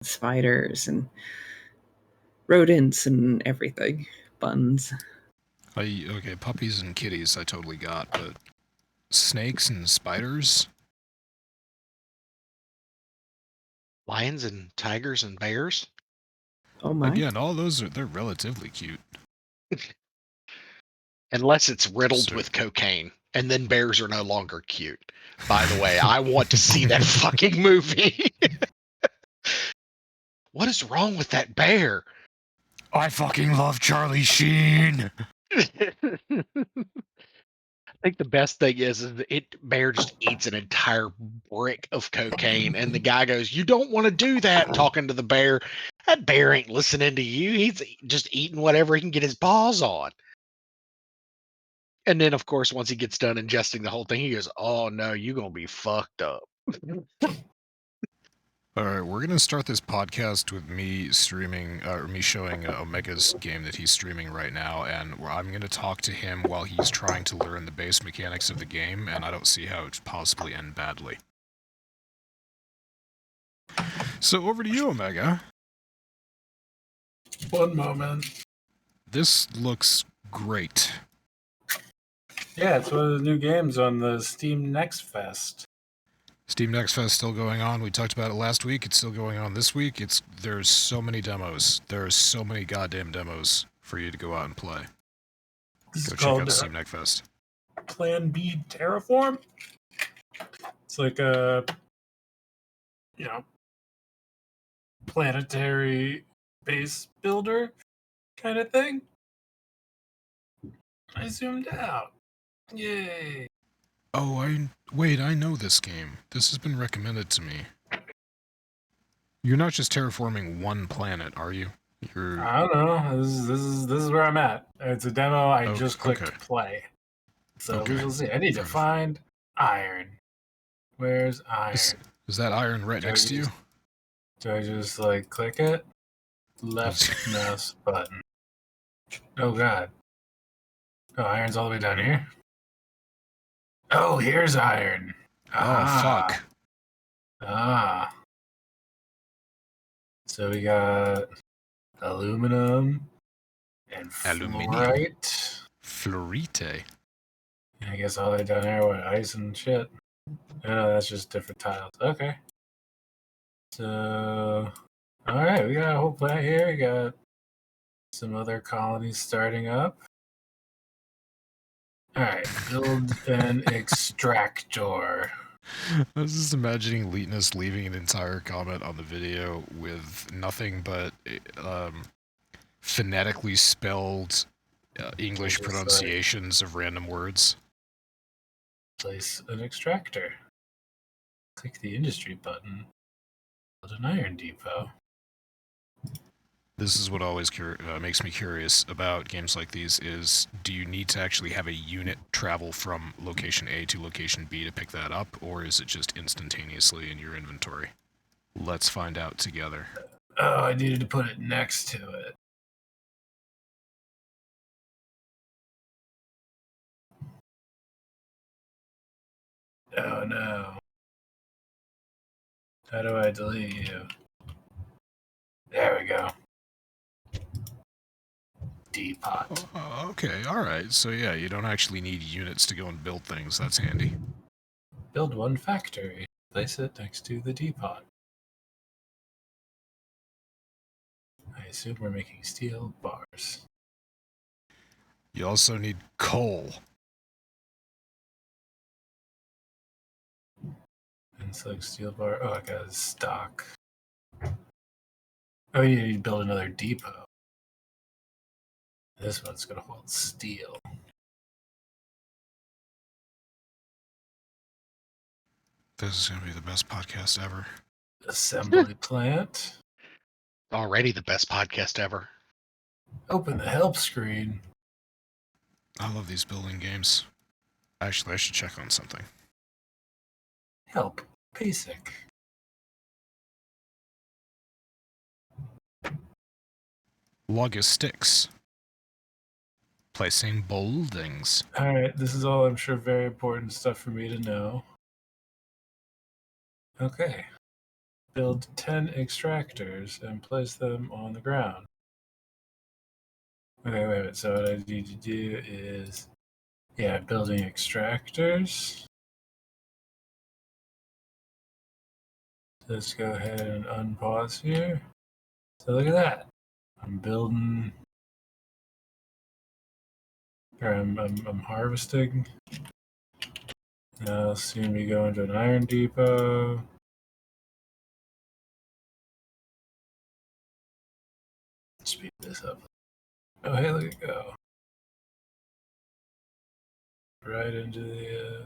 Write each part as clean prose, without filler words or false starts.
spiders and rodents and everything. Buns. Okay, puppies and kitties I totally got, but snakes and spiders? Lions and tigers and bears? Oh my. Again, all those they're relatively cute. Unless it's riddled with cocaine, and then bears are no longer cute. By the way, I want to see that fucking movie. What is wrong with that bear? I fucking love Charlie Sheen. I think the best thing is bear just eats an entire brick of cocaine, and the guy goes, "You don't want to do that." Talking to the bear, that bear ain't listening to you. He's just eating whatever he can get his paws on. And then, of course, once he gets done ingesting the whole thing, he goes, "Oh no, you're gonna be fucked up." All right, we're gonna start this podcast with me streaming, or me showing Omega's game that he's streaming right now, and I'm gonna talk to him while he's trying to learn the base mechanics of the game, and I don't see how it could possibly end badly. So over to you, Omega. One moment. This looks great. Yeah, it's one of the new games on the Steam Next Fest. Steam Next Fest still going on. We talked about it last week. It's still going on this week. There's so many demos. There's so many goddamn demos for you to go out and play. Go check out Steam Next Fest. Plan B Terraform. It's like a, planetary base builder kind of thing. I zoomed out. Yay. Oh, I know this game. This has been recommended to me. You're not just terraforming one planet, are you? I don't know. This is where I'm at. It's a demo. I just clicked play. So we will see. I need to find iron. Where's iron? Is that iron right next to you? Do I just click it? Left mouse button. Oh god. Oh, iron's all the way down here. Oh, here's iron. Fuck. So we got aluminum and fluorite. Fluorite. I guess all the way down there with ice and shit. No, that's just different tiles. Okay. So, alright, we got a whole planet here. We got some other colonies starting up. Alright, build an extractor. I was just imagining Leetness leaving an entire comment on the video with nothing but phonetically spelled English pronunciations of random words. Place an extractor. Click the industry button. Build an iron depot. This is what always makes me curious about games like these is, do you need to actually have a unit travel from location A to location B to pick that up, or is it just instantaneously in your inventory? Let's find out together. Oh, I needed to put it next to it. Oh no. How do I delete you? There we go. Depot. Okay, alright. So yeah, you don't actually need units to go and build things. That's handy. Build one factory. Place it next to the depot. I assume we're making steel bars. You also need coal. And select steel bar. Oh, I got stock. Oh, you need to build another depot. This one's going to hold steel. This is going to be the best podcast ever. Assembly plant. Already the best podcast ever. Open the help screen. I love these building games. Actually, I should check on something. Help. Basic. Logistics. Placing buildings. Alright, this is all, I'm sure, very important stuff for me to know. Okay. Build 10 extractors and place them on the ground. Okay, wait. So what I need to do is, building extractors. Let's go ahead and unpause here. So look at that. I'm building, or I'm harvesting. Now I'll soon be going to an iron depot. Speed this up. Oh, hey, look it go. Right into the,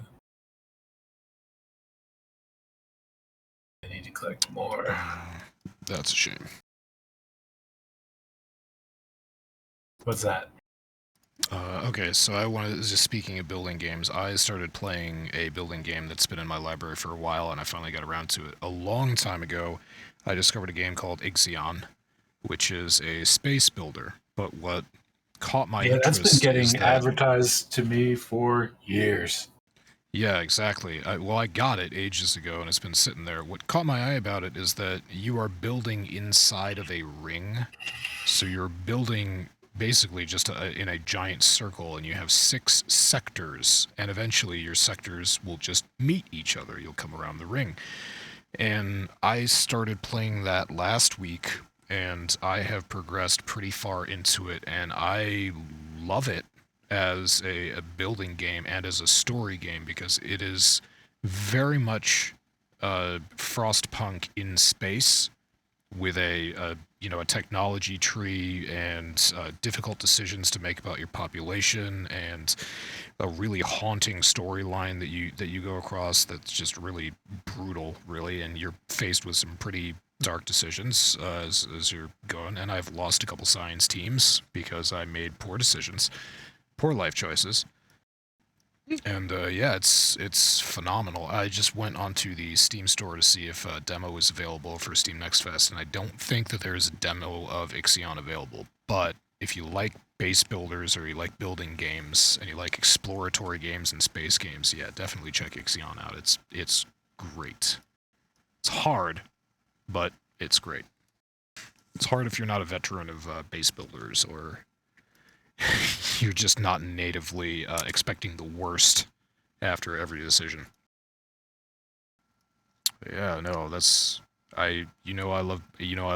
I need to collect more. That's a shame. What's that? Okay, so just speaking of building games, I started playing a building game that's been in my library for a while, and I finally got around to it. A long time ago, I discovered a game called Ixion, which is a space builder. But what caught my interest that's been getting is that, advertised to me for years. Yeah, exactly. I got it ages ago, and it's been sitting there. What caught my eye about it is that you are building inside of a ring. So you're building basically just in a giant circle, and you have 6 sectors, and eventually your sectors will just meet each other. You'll come around the ring. And I started playing that last week, and I have progressed pretty far into it, and I love it as a building game and as a story game, because it is very much Frostpunk in space, with a technology tree and difficult decisions to make about your population, and a really haunting storyline that you go across that's just really brutal, really, and you're faced with some pretty dark decisions as you're going. And I've lost a couple science teams because I made poor decisions, poor life choices. And it's phenomenal. I just went onto the Steam store to see if a demo is available for Steam Next Fest, and I don't think that there's a demo of Ixion available. But if you like base builders, or you like building games, and you like exploratory games and space games, yeah, definitely check Ixion out. It's great. It's hard, but it's great. It's hard if you're not a veteran of base builders, or you're just not natively expecting the worst after every decision. Yeah, no, I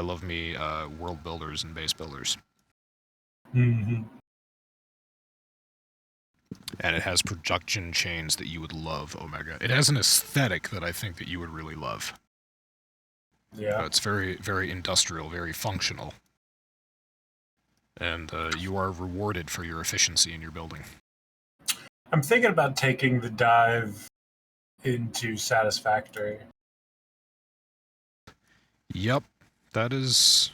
love me world builders and base builders. Mm-hmm. And it has production chains that you would love, Omega. It has an aesthetic that I think that you would really love. Yeah. It's very, very industrial, very functional. And you are rewarded for your efficiency in your building. I'm thinking about taking the dive into Satisfactory. Yep, that is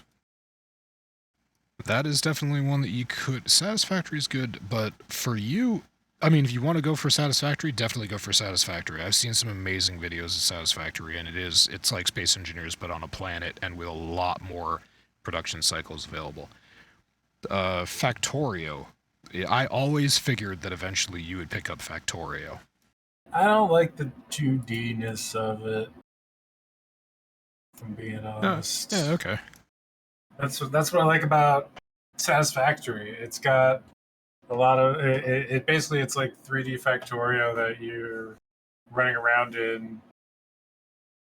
definitely one that you could. Satisfactory is good, but for you, I mean, if you want to go for Satisfactory, definitely go for Satisfactory. I've seen some amazing videos of Satisfactory, and it's like Space Engineers, but on a planet, and with a lot more production cycles available. Factorio. I always figured that eventually you would pick up Factorio. I don't like the 2D-ness of it, if I'm being honest. Yeah, okay. That's what I like about Satisfactory. It's got a lot of it basically, it's like 3D Factorio that you're running around in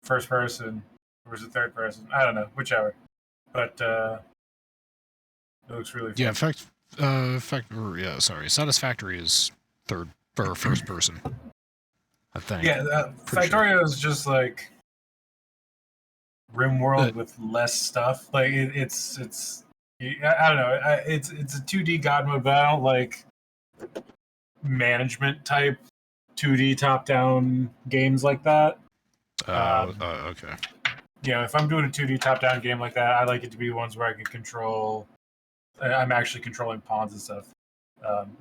first person, or is it third person? I don't know, whichever. But it looks really fun. Yeah, Satisfactory is third or first person, I think. Yeah, Factorio is just like RimWorld with less stuff. Like it's I don't know. It's a 2D God mode, but I don't like management type 2D top down games like that. Okay. If I'm doing a 2D top down game like that, I like it to be ones where I can control. I'm actually controlling pawns and stuff.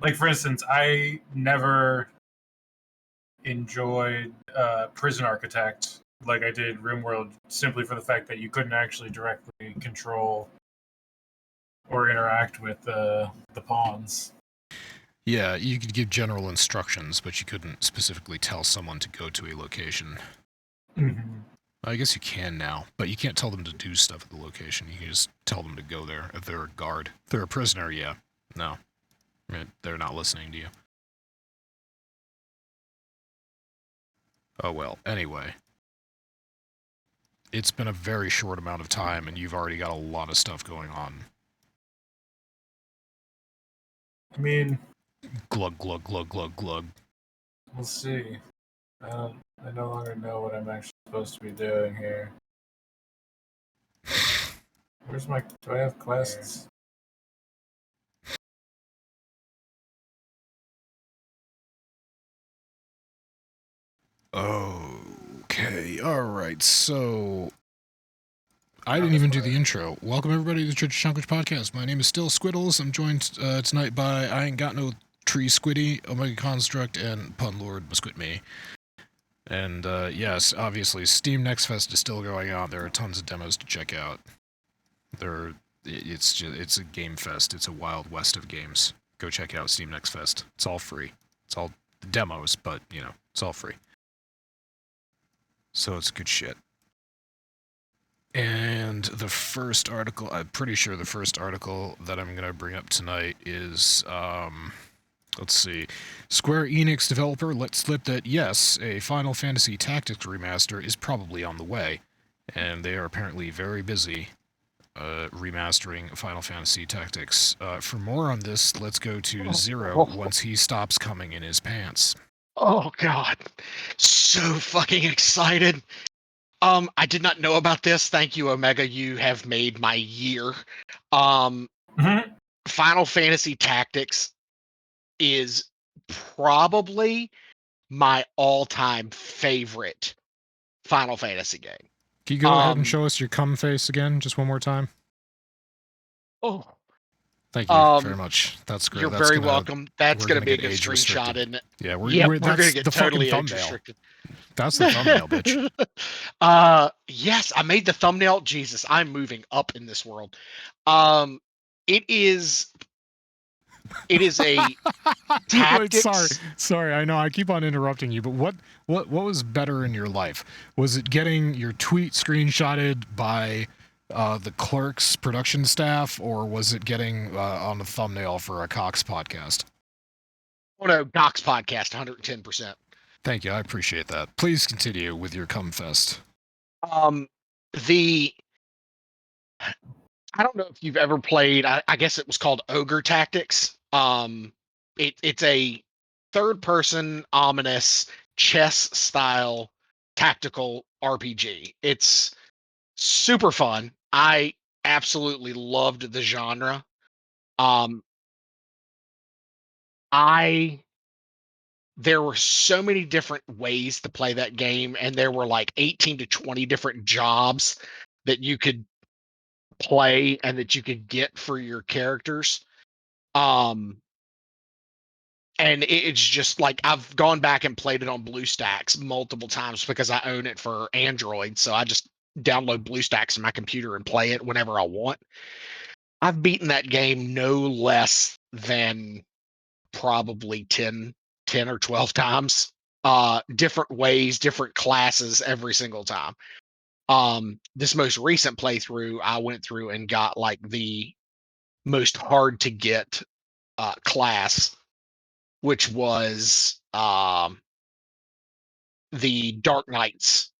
Like for instance, I never enjoyed Prison Architect like I did RimWorld, simply for the fact that you couldn't actually directly control or interact with the pawns. Yeah, you could give general instructions, but you couldn't specifically tell someone to go to a location. Mm-hmm. I guess you can now, but you can't tell them to do stuff at the location. You can just tell them to go there. If they're a guard. If they're a prisoner, yeah. No. I mean, they're not listening to you. Oh well, anyway. It's been a very short amount of time, and you've already got a lot of stuff going on. I mean, Glug, glug, glug, glug, glug. we'll see. I no longer know what I'm actually supposed to be doing here. Where's my... Do I have quests? Okay, alright, so... I didn't even do the intro. Welcome everybody to the Church of Chonkwij podcast. My name is still Squiddles. I'm joined tonight by I Ain't Got No Tree Squiddy, OmegaConstruct, and Pun Lord Masquitme. And yes, obviously, Steam Next Fest is still going on. There are tons of demos to check out. It's a game fest. It's a wild west of games. Go check out Steam Next Fest. It's all free. It's all demos, but you know, it's all free. So it's good shit. And the first article, I'm pretty sure the first article that I'm gonna bring up tonight is let's see. Square Enix developer let slip that yes, a Final Fantasy Tactics remaster is probably on the way, and they are apparently very busy remastering Final Fantasy Tactics. For more on this, let's go to Zero once he stops coming in his pants. Oh god, so fucking excited. I did not know about this. Thank you, Omega. You have made my year. Final Fantasy Tactics is probably my all-time favorite Final Fantasy game. Can you go ahead and show us your cum face again, just one more time? Oh, thank you very much. That's great. You're That's very welcome. That's going to be a good age screenshot, restricted. isn't it? Yeah, we're going that's to get the totally fucking age thumbnail. restricted. That's the thumbnail, bitch. Yes, I made the thumbnail. Jesus, I'm moving up in this world. It is a tactics. Wait, sorry. I know I keep on interrupting you, but what was better in your life? Was it getting your tweet screenshotted by the Clerks production staff, or was it getting on the thumbnail for a Cox podcast? Oh no, Cox podcast, 110%. Thank you, I appreciate that. Please continue with your cum fest. I don't know if you've ever played. I guess it was called Ogre Tactics. It's a third-person, ominous chess style tactical RPG. It's super fun. I absolutely loved the genre. There were so many different ways to play that game, and there were like 18 to 20 different jobs that you could play and that you could get for your characters. And it's just like I've gone back and played it on BlueStacks multiple times because I own it for Android. So I just download BlueStacks on my computer and play it whenever I want. I've beaten that game no less than probably 10 or 12 times. Different ways, different classes every single time. This most recent playthrough, I went through and got like the most hard to get class, which was the Dark Knights.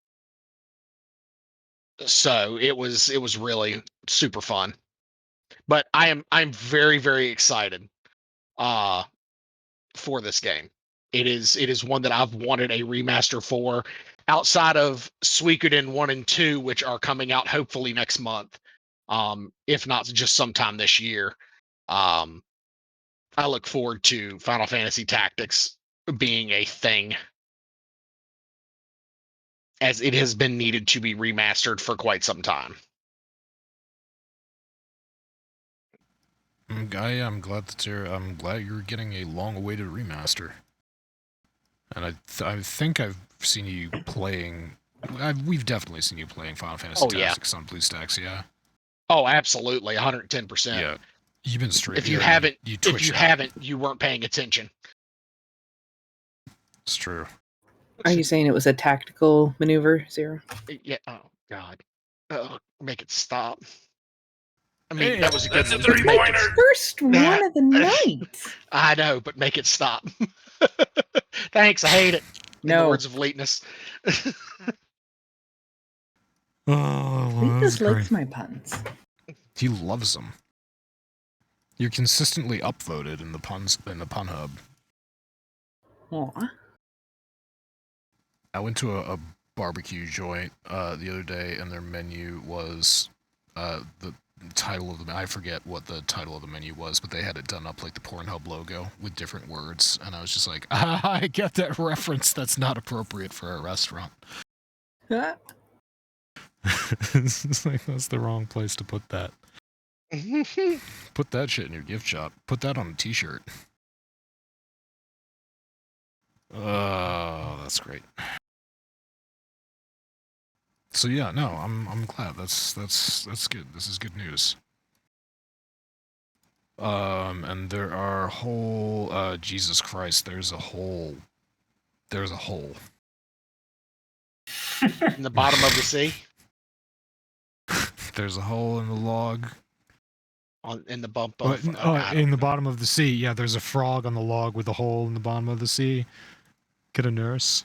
So it was really super fun. But I'm very, very excited for this game. It is one that I've wanted a remaster for, outside of Suikoden 1 and 2, which are coming out hopefully next month. If not just sometime this year. I look forward to Final Fantasy Tactics being a thing, as it has been needed to be remastered for quite some time. I'm glad I'm glad you're getting a long-awaited remaster. And I think I've seen you playing. We've definitely seen you playing Final Fantasy Tactics on BlueStacks, yeah. Oh, absolutely, 110%. Yeah, you've been straight. If you haven't, you weren't paying attention. It's true. Are you saying it was a tactical maneuver, Zero? Yeah. Oh God. Oh, make it stop. I mean, Hey, that was a good that's a one. But It's my make it. first one of the night. I know, but make it stop. Thanks. I hate it. In the No, words of Lateness. Oh, he well, that's just great. likes my puns. He loves them. You're consistently upvoted in the pun hub. Aw. I went to a barbecue joint the other day, and their menu was the title of the. I forget what the title of the menu was, but they had it done up like the Pornhub logo with different words, and I was just like, I get that reference. That's not appropriate for a restaurant. It's like that's the wrong place to put that. Put that shit in your gift shop. Put that on a T-shirt. Oh, that's great. So yeah, no, I'm glad. That's good. This is good news. And there are whole Jesus Christ, there's a hole. There's a hole. In the bottom of the sea. There's a hole in the log. In the bump of. In the bottom of the sea. Yeah, there's a frog on the log with a hole in the bottom of the sea. Get a nurse.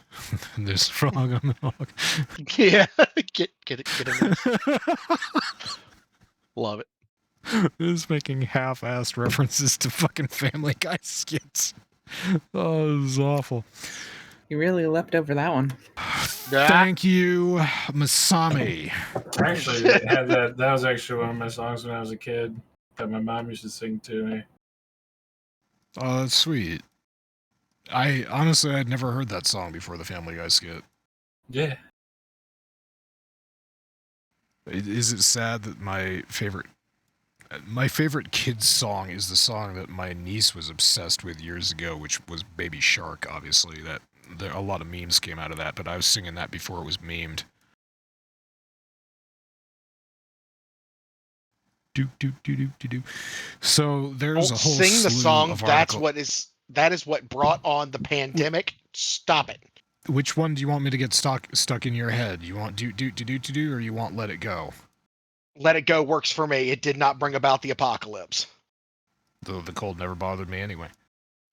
There's a frog on the log. Yeah, get it. Love it. This is making half-assed references to fucking Family Guy skits. Oh, this is awful. You really leapt over that one. Thank you, Masami. Actually, they had that was actually one of my songs when I was a kid that my mom used to sing to me. Oh, that's sweet. I honestly, I'd never heard that song before the Family Guy skit. Yeah. Is it sad that my favorite kids song is the song that my niece was obsessed with years ago, which was Baby Shark, obviously. A lot of memes came out of that, but I was singing that before it was memed. Do do do do do do. So there's a whole sing the slew song. of That is what brought on the pandemic. Stop it. Which one do you want me to get stuck in your head? You want do, or you want Let It Go? Let It Go works for me. It did not bring about the apocalypse. The cold never bothered me anyway.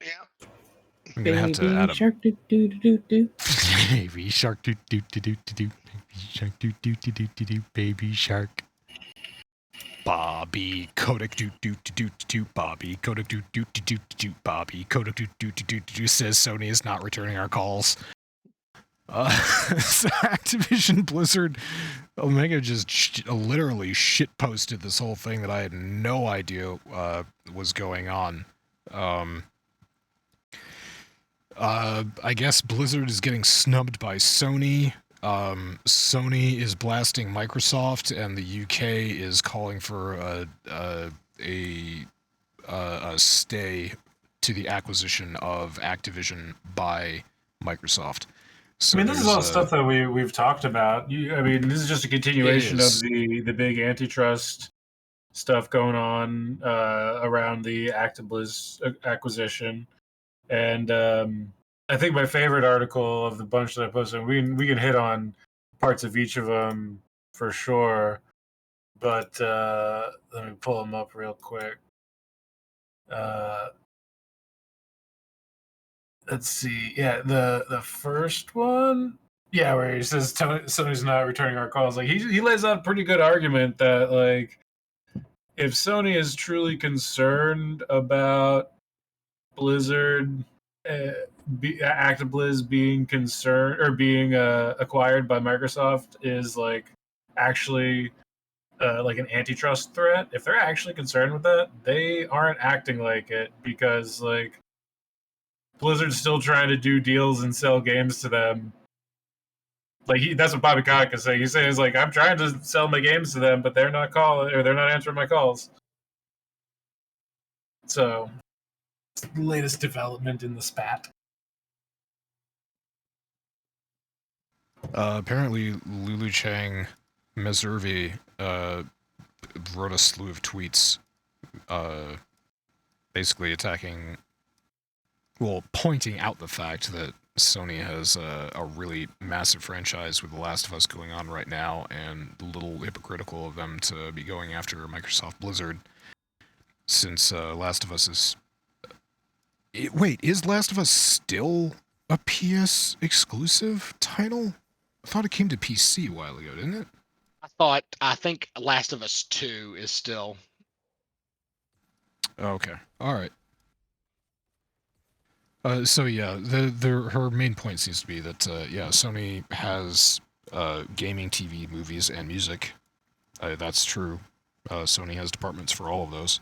Yeah. I'm gonna have to add a shark do do do do. Baby shark do do do do do. Baby shark do do do do do. Baby shark. Bobby Kodak do do do do do. Bobby Kodak do do do do do. Bobby Kodak do do do do do. Says Sony is not returning our calls. So Activision Blizzard Omega just literally shit posted this whole thing that I had no idea was going on. I guess Blizzard is getting snubbed by Sony. Sony is blasting Microsoft, and the UK is calling for a stay to the acquisition of Activision by Microsoft. So I mean, this is all stuff that we've talked about. This is just a continuation of the big antitrust stuff going on around the ActiBliz acquisition. And I think my favorite article of the bunch that I posted, we can hit on parts of each of them for sure. But let me pull them up real quick. Let's see. Yeah, the first one. Yeah, where he says Sony's not returning our calls. Like he lays out a pretty good argument that like if Sony is truly concerned about Blizzard, ActiBliz being concerned or being acquired by Microsoft is like actually like an antitrust threat. If they're actually concerned with that, they aren't acting like it because like Blizzard's still trying to do deals and sell games to them. Like that's what Bobby Kotick is saying. He's saying like I'm trying to sell my games to them, but they're not calling or they're not answering my calls. So, it's the latest development in the spat. Apparently, Lulu Chang Meservi wrote a slew of tweets, basically pointing out the fact that Sony has a really massive franchise with The Last of Us going on right now, and a little hypocritical of them to be going after Microsoft Blizzard, since Last of Us is... Wait, is Last of Us still a PS exclusive title? I thought it came to PC a while ago, didn't it? I think Last of Us 2 is still. Okay, all right. So yeah, her main point seems to be that yeah, Sony has gaming, TV, movies, and music. That's true. Sony has departments for all of those.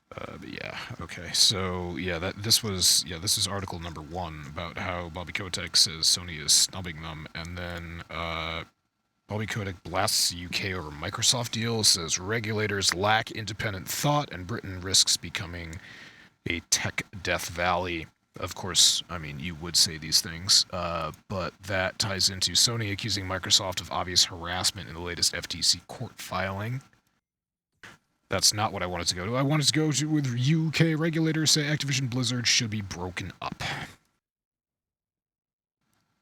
But yeah, okay. So yeah, this is article number 1 about how Bobby Kotick says Sony is snubbing them, and then Bobby Kotick blasts the UK over Microsoft deal, says regulators lack independent thought, and Britain risks becoming a tech death valley. Of course, I mean, you would say these things, but that ties into Sony accusing Microsoft of obvious harassment in the latest FTC court filing. That's not what I wanted to go to. I wanted to go to with UK regulators say Activision Blizzard should be broken up.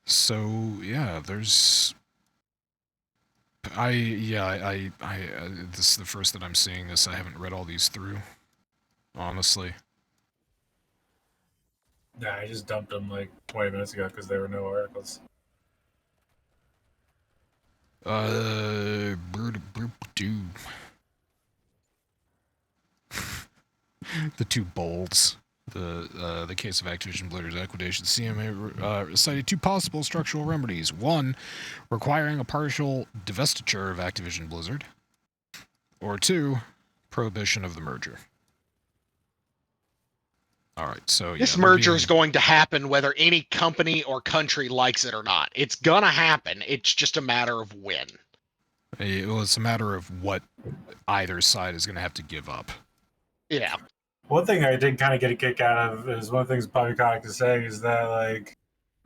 So, yeah, there's... this is the first that I'm seeing this. I haven't read all these through, honestly. Yeah, I just dumped them like 20 minutes ago because there were no articles. The two bolds. The case of Activision Blizzard's liquidation, CMA cited 2 possible structural remedies. 1, requiring a partial divestiture of Activision Blizzard. Or 2, prohibition of the merger. All right, so This merger is going to happen whether any company or country likes it or not. It's gonna happen. It's just a matter of when. Well, it's a matter of what either side is going to have to give up. Yeah. One thing I did kind of get a kick out of is one of the things Bobby Kotick is saying is that, like,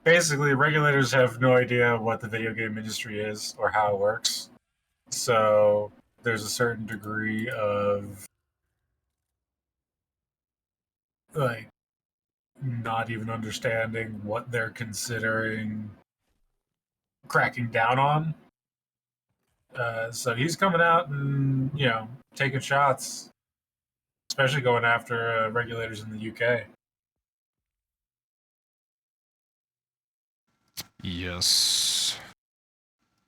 basically regulators have no idea what the video game industry is or how it works. So there's a certain degree of, like, not even understanding what they're considering cracking down on. So he's coming out and, you know, taking shots, especially going after regulators in the UK. Yes.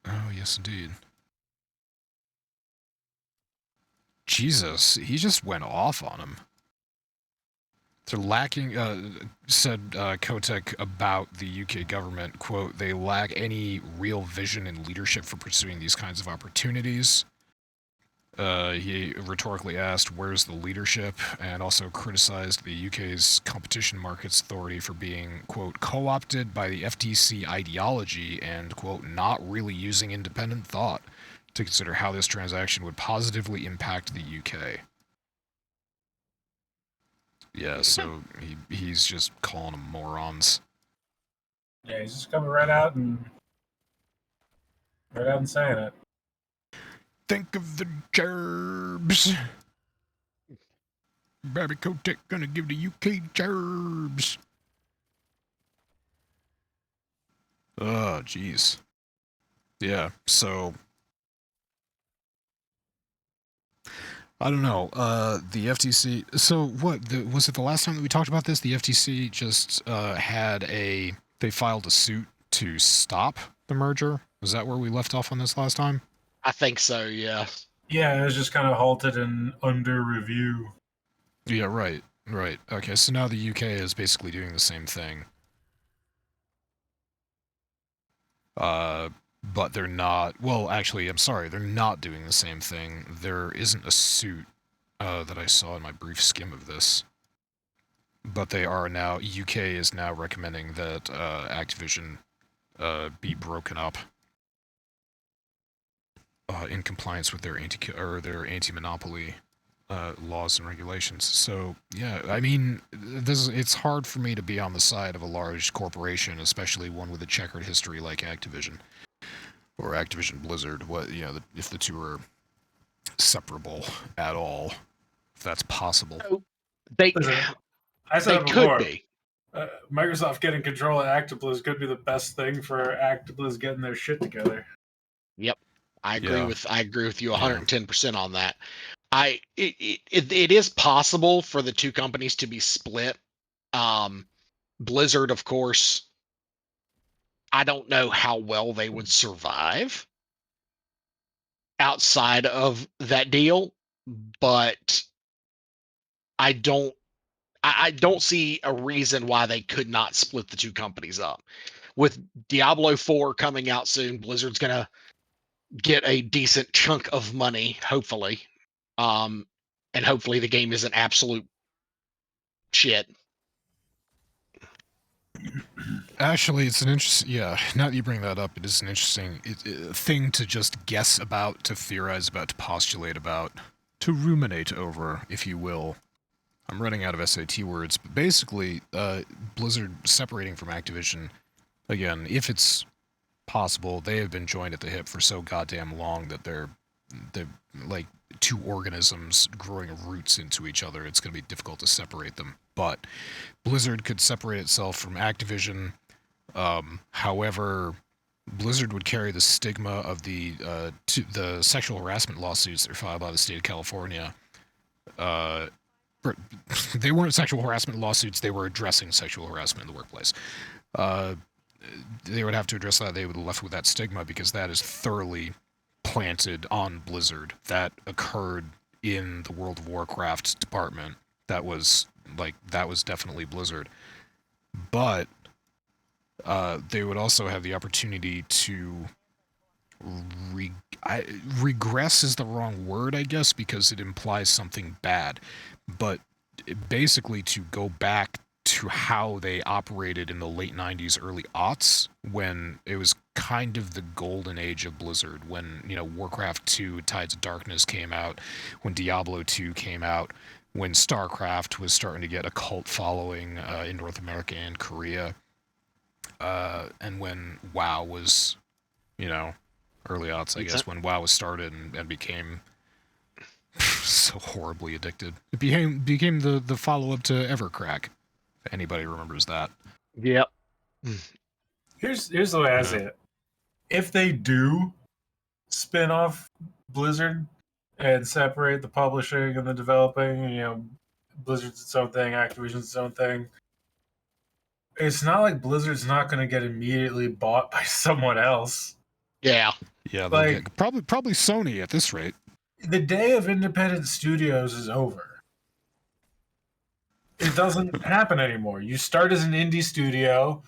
Oh, yes, indeed. Jesus, he just went off on him. They're lacking, said Kotick about the UK government, quote, they lack any real vision and leadership for pursuing these kinds of opportunities. He rhetorically asked, where's the leadership? And also criticized the UK's Competition Markets Authority for being, quote, co-opted by the FTC ideology and, quote, not really using independent thought to consider how this transaction would positively impact the UK. Yeah, so he's just calling them morons. Yeah, he's just coming right out and saying it. Think of the gerbs. Bobby Kotick gonna give the UK gerbs. Oh, jeez. Yeah, so... I don't know, the FTC... So, what, was it the last time that we talked about this? The FTC just they filed a suit to stop the merger? Was that where we left off on this last time? I think so, yeah. Yeah, it was just kind of halted and under review. Yeah, right. Okay, so now the UK is basically doing the same thing. But they're not... Well, actually, I'm sorry, they're not doing the same thing. There isn't a suit that I saw in my brief skim of this. But they are now... UK is now recommending that Activision be broken up in compliance with their anti-monopoly laws and regulations. So, yeah, I mean, it's hard for me to be on the side of a large corporation, especially one with a checkered history like Activision. Or Activision Blizzard, if the two are separable at all, if that's possible. They I said it could before. be. Microsoft getting control of ActiBliz could be the best thing for ActiBliz getting their shit together. Yep. I agree with you Yeah. 110% on that. It is possible for the two companies to be split. Blizzard, of course, I don't know how well they would survive outside of that deal, but I don't I don't see a reason why they could not split the two companies up. With Diablo 4 coming out soon, Blizzard's gonna get a decent chunk of money, hopefully. And hopefully the game isn't absolute shit. Actually, it's an interesting. Yeah, now that you bring that up, it is an interesting thing to just guess about, to theorize about, to postulate about, to ruminate over, if you will. I'm running out of SAT words, but basically, Blizzard separating from Activision, again, if it's possible, they have been joined at the hip for so goddamn long that they're like two organisms growing roots into each other. It's going to be difficult to separate them. But Blizzard could separate itself from Activision. However, Blizzard would carry the stigma of the sexual harassment lawsuits that were filed by the state of California. They weren't sexual harassment lawsuits. They were addressing sexual harassment in the workplace. They would have to address that. They would be left with that stigma because that is thoroughly planted on Blizzard. That occurred in the World of Warcraft department. That was definitely Blizzard. But they would also have the opportunity to regress is the wrong word, I guess, because it implies something bad. But basically to go back to how they operated in the late 90s, early aughts, when it was kind of the golden age of Blizzard, when, Warcraft 2, Tides of Darkness came out, when Diablo 2 came out, when StarCraft was starting to get a cult following in North America and Korea, and when WoW was, early aughts, I guess, when WoW was started and became so horribly addicted. It became the follow-up to Evercrack. If anybody remembers that. Yep. Here's the way I see it. If they do spin off Blizzard and separate the publishing and the developing, Blizzard's its own thing, Activision's its own thing, it's not like Blizzard's not going to get immediately bought by someone else. Yeah. Yeah, they'll get, probably Sony at this rate. The day of independent studios is over. It doesn't happen anymore. You start as an indie studio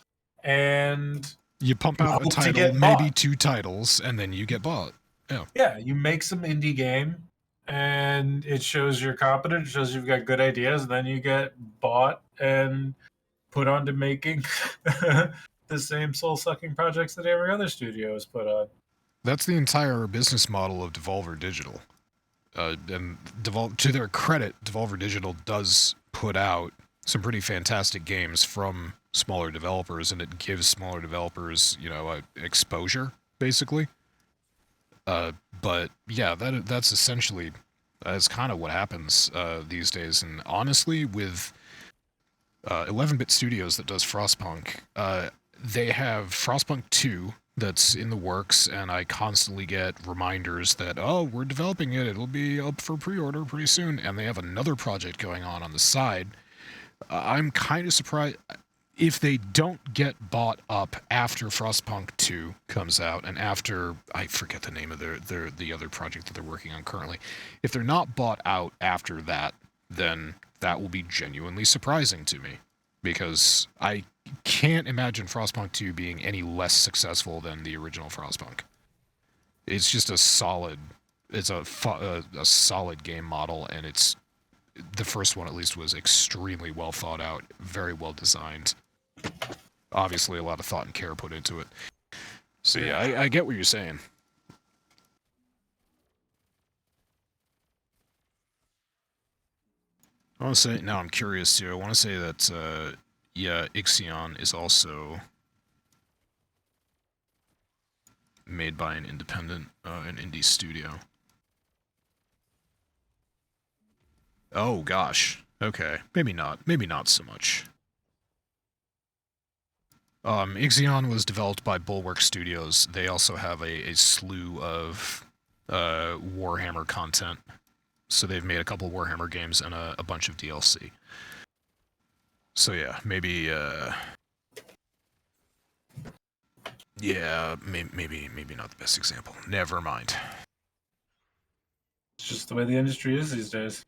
and you pump out a title, maybe 2 titles, and then you get bought. Yeah, you make some indie game and it shows you're competent, it shows you've got good ideas, and then you get bought and put on to making the same soul-sucking projects that every other studio has put on. That's the entire business model of Devolver Digital. And to their credit, Devolver Digital does put out some pretty fantastic games from smaller developers, and it gives smaller developers, exposure, basically. But yeah, that's essentially, that's kind of what happens these days. And honestly, with 11-bit Studios that does Frostpunk, they have Frostpunk 2 that's in the works, and I constantly get reminders that, we're developing it, it'll be up for pre-order pretty soon, and they have another project going on the side. I'm kind of surprised if they don't get bought up after Frostpunk 2 comes out, and after, I forget the name of the other project that they're working on currently. If they're not bought out after that, then that will be genuinely surprising to me, because I can't imagine Frostpunk 2 being any less successful than the original Frostpunk. It's just a solid game model, and it's, the first one at least was extremely well thought out, very well designed. Obviously a lot of thought and care put into it. So yeah, I get what you're saying. I want to say, now I'm curious too, I want to say that, Ixion is also made by an independent, an indie studio. Oh gosh, okay, maybe not so much. Ixion was developed by Bulwark Studios. They also have a slew of Warhammer content. So they've made a couple Warhammer games and a bunch of DLC. So yeah, maybe maybe not the best example. Never mind. It's just the way the industry is these days.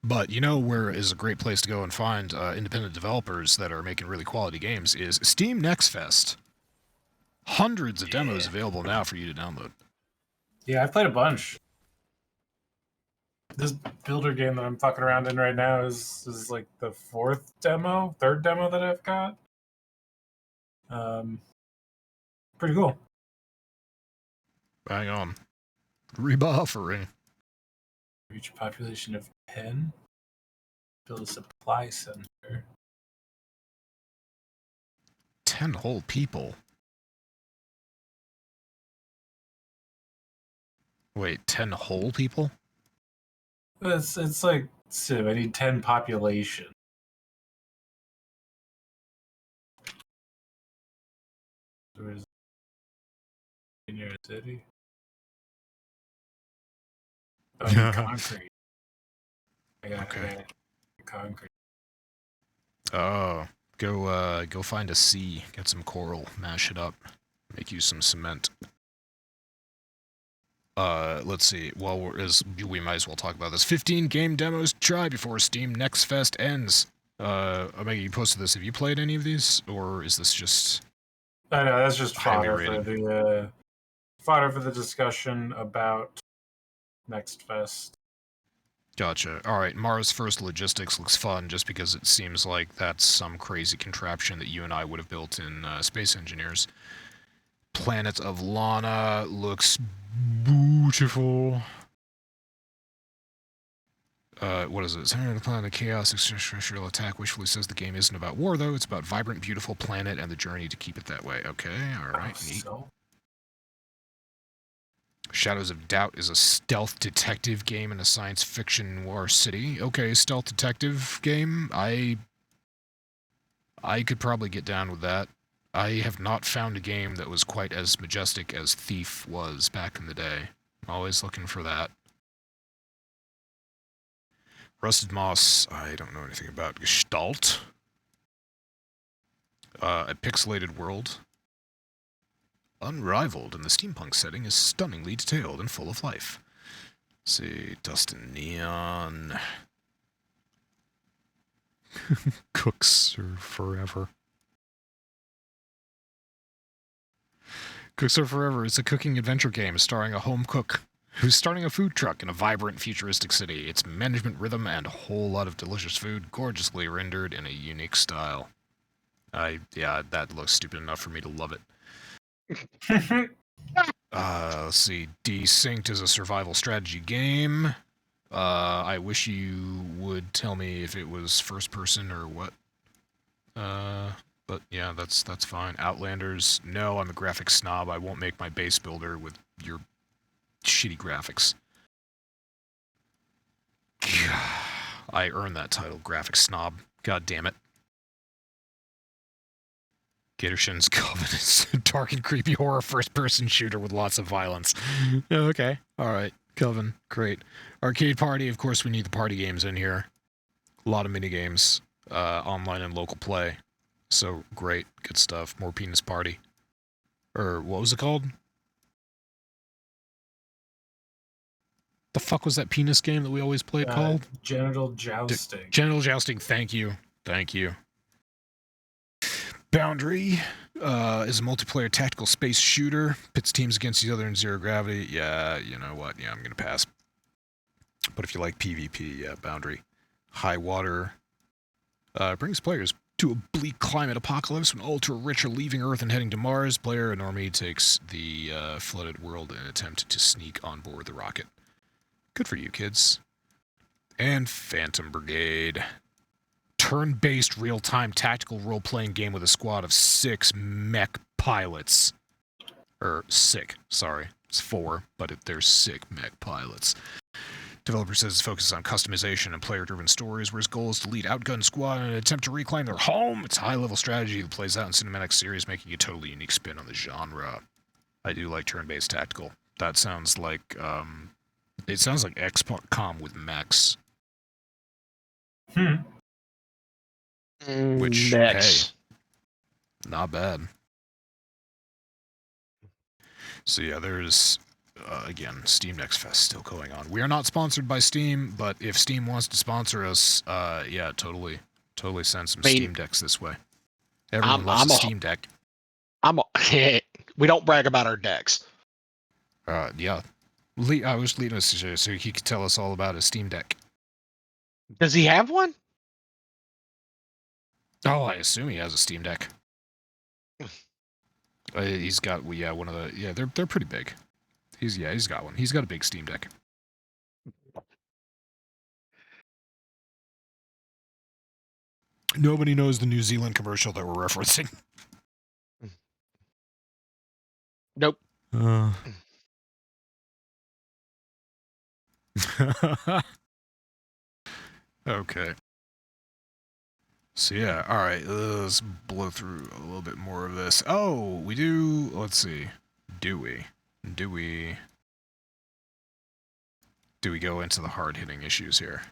But you know where is a great place to go and find independent developers that are making really quality games is Steam Next Fest. Hundreds of demos available now for you to download. Yeah, I've played a bunch. This builder game that I'm fucking around in right now is like the third demo that I've got. Pretty cool. Hang on. Rebuffering. Reach a population of 10. Build a supply center. 10 whole people. Wait, 10 whole people? It's like Civ. I need 10 population. Where's in your city? Oh, I need concrete. I got concrete. Oh, go find a sea, get some coral, mash it up, make you some cement. Let's see. Well, we might as well talk about this. 15 game demos to try before Steam Next Fest ends. Omega, you posted this. Have you played any of these, or is this just? I know that's just fodder rated? for the discussion about Next Fest. Gotcha. All right, Mars First Logistics looks fun just because it seems like that's some crazy contraption that you and I would have built in Space Engineers. Planet of Lana looks beautiful. What is it? Center of the planet of chaos, extraterrestrial attack. Wishfully says the game isn't about war, though. It's about vibrant, beautiful planet and the journey to keep it that way. Okay, all right, neat. So? Shadows of Doubt is a stealth detective game in a science fiction noir city. Okay, stealth detective game. I could probably get down with that. I have not found a game that was quite as majestic as Thief was back in the day. I'm always looking for that. Rusted Moss, I don't know anything about. Gestalt. A pixelated world. Unrivaled in the steampunk setting, is stunningly detailed and full of life. Let's see, Dust and Neon. Cooks are forever. Cooks Are Forever is a cooking adventure game starring a home cook who's starting a food truck in a vibrant, futuristic city. It's management rhythm and a whole lot of delicious food, gorgeously rendered in a unique style. Yeah, that looks stupid enough for me to love it. Let's see. Desynced is a survival strategy game. I wish you would tell me if it was first person or what. But yeah, that's fine. Outlanders. No, I'm a graphics snob. I won't make my base builder with your shitty graphics. I earned that title, graphics snob. God damn it. Gatorshin's Coven is a dark and creepy horror first-person shooter with lots of violence. Okay, alright. Coven, great. Arcade Party, of course we need the party games in here. A lot of minigames, online and local play. So, great, good stuff. More Penis Party. Or, what was it called? The fuck was that penis game that we always played called? Genital Jousting. Genital Jousting, thank you. Thank you. Boundary is a multiplayer tactical space shooter. Pits teams against each other in zero gravity. Yeah, you know what? Yeah, I'm going to pass. But if you like PvP, yeah, Boundary. High Water brings players to a bleak climate apocalypse when ultra-rich are leaving Earth and heading to Mars. Player Normie takes the flooded world in an attempt to sneak on board the rocket. Good for you, kids. And Phantom Brigade. Turn-based real-time tactical role-playing game with a squad of 6 mech pilots. Sick, sorry. It's 4, but there's 6 mech pilots. Developer says it focuses on customization and player-driven stories, where his goal is to lead Outgun Squad in an attempt to reclaim their home. It's a high-level strategy that plays out in cinematic series, making a totally unique spin on the genre. I do like turn-based tactical. That sounds like, it sounds like XCOM with mechs. Which, Next. hey, not bad. So yeah, there's, again, Steam Next Fest still going on. We are not sponsored by Steam, but if Steam wants to sponsor us, yeah, totally send some Steam Decks this way. Everyone loves a Steam Deck. We don't brag about our decks. Yeah. I was leading us so he could tell us all about his Steam Deck. Does he have one? Oh, I assume he has a Steam Deck. He's got, one of the, they're pretty big. He's got one. He's got a big Steam Deck. Nobody knows the New Zealand commercial that we're referencing. Nope. Okay. So yeah, alright, let's blow through a little bit more of this. Oh, we do, let's see. Do we go into the hard-hitting issues here?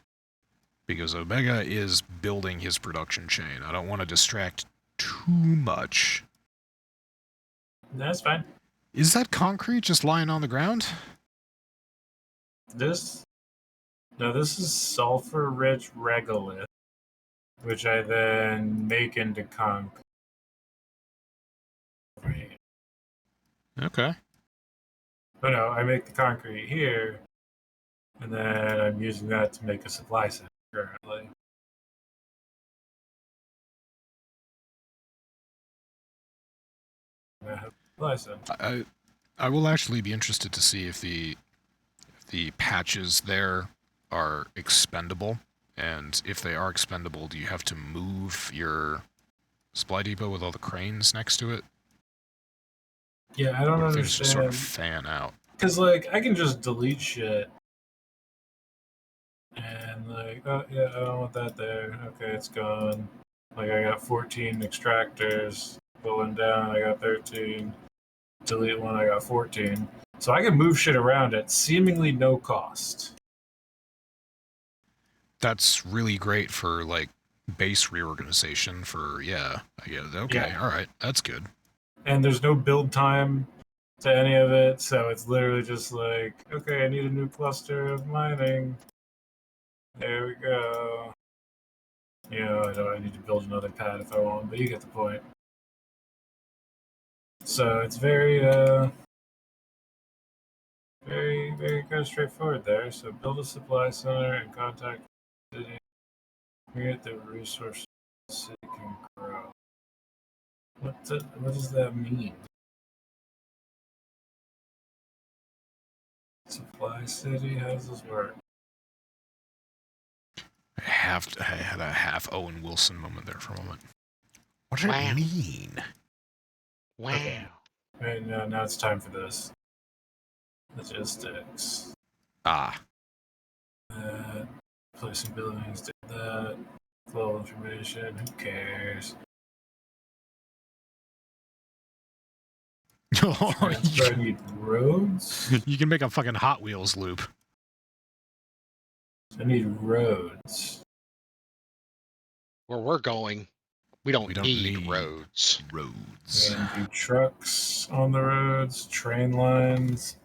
Because Omega is building his production chain. I don't want to distract too much. That's fine. Is that concrete just lying on the ground? This is sulfur-rich regolith, which I then make into concrete. Okay. But no, I make the concrete here, and then I'm using that to make a supply center currently. I will actually be interested to see if the patches there are expendable, and if they are expendable, do you have to move your supply depot with all the cranes next to it? Yeah, I don't or understand. Things just sort of fan out. Because like I can just delete shit, and like, oh yeah, I don't want that there. Okay, it's gone. Like I got 14 extractors. Pulling down, I got 13. Delete one, I got 14. So I can move shit around at seemingly no cost. That's really great for like base reorganization for, I get it. Okay, Yeah. all right, that's good. And there's no build time to any of it, so it's literally just like, okay, I need a new cluster of mining. There we go. I need to build another pad if I want, but you get the point. So it's very, very kind of straightforward there. So build a supply center and contact the city. Create the resources the city can grow. What does that mean? Supply city? How does this work? I had a half Owen Wilson moment there for a moment. What does it mean? Wow. Okay. Right, now it's time for this. Logistics. Placing buildings, did that. Flow information, who cares? I need roads. You can make a fucking Hot Wheels loop. I need roads. Where we're going, we don't need roads. And do trucks on the roads, train lines.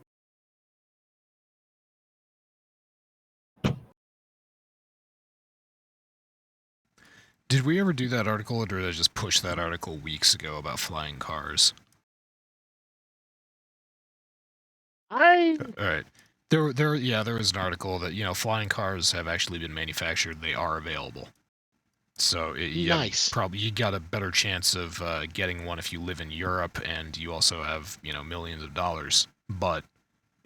Did we ever do that article, or did I just push that article weeks ago about flying cars? All right. There was an article that, flying cars have actually been manufactured. They are available. So you got a better chance of getting one if you live in Europe and you also have, millions of dollars. But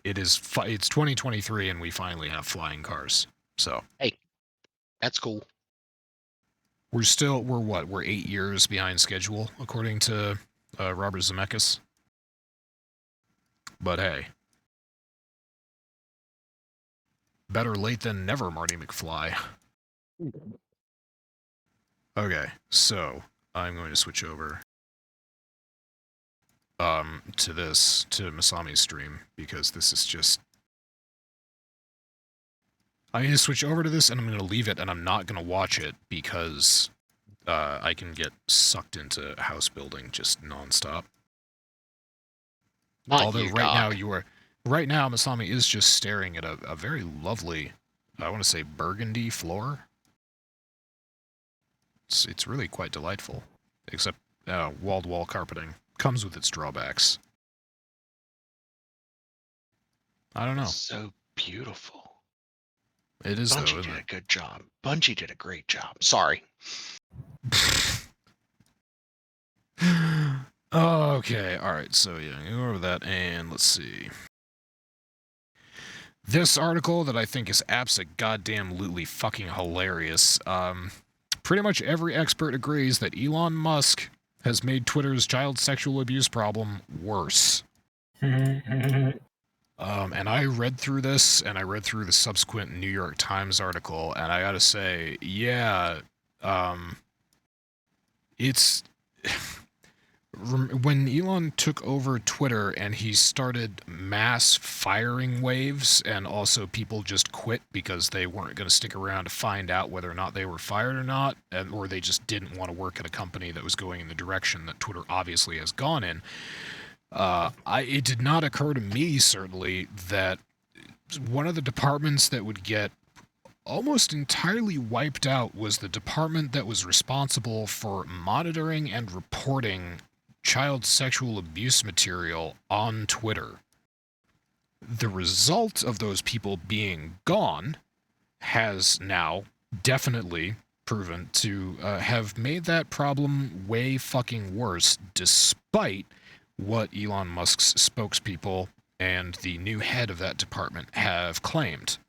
it's 2023 and we finally have flying cars. So hey, that's cool. We're 8 years behind schedule according to Robert Zemeckis. But hey. Better late than never, Marty McFly. Okay, so I'm going to switch over to Masami's stream, because this is just... I need to switch over to this, and I'm going to leave it, and I'm not going to watch it, because I can get sucked into house building just nonstop. Although right now Masami is just staring at a very lovely, I want to say burgundy floor. It's really quite delightful, except wall-to-wall carpeting comes with its drawbacks. I don't know. So beautiful. It is, Bungie though, isn't did it? a good job. Bungie did a great job. Sorry. Okay, alright, so yeah, go over that, and let's see. This article that I think is abso-goddamn-lutely fucking hilarious. Pretty much every expert agrees that Elon Musk has made Twitter's child sexual abuse problem worse. And I read through this, and I read through the subsequent New York Times article, and I gotta say, yeah, it's... When Elon took over Twitter and he started mass firing waves, and also people just quit because they weren't going to stick around to find out whether or not they were fired or not, or they just didn't want to work at a company that was going in the direction that Twitter obviously has gone in, it did not occur to me, certainly, that one of the departments that would get almost entirely wiped out was the department that was responsible for monitoring and reporting child sexual abuse material on Twitter. The result of those people being gone has now definitely proven to have made that problem way fucking worse, despite what Elon Musk's spokespeople and the new head of that department have claimed.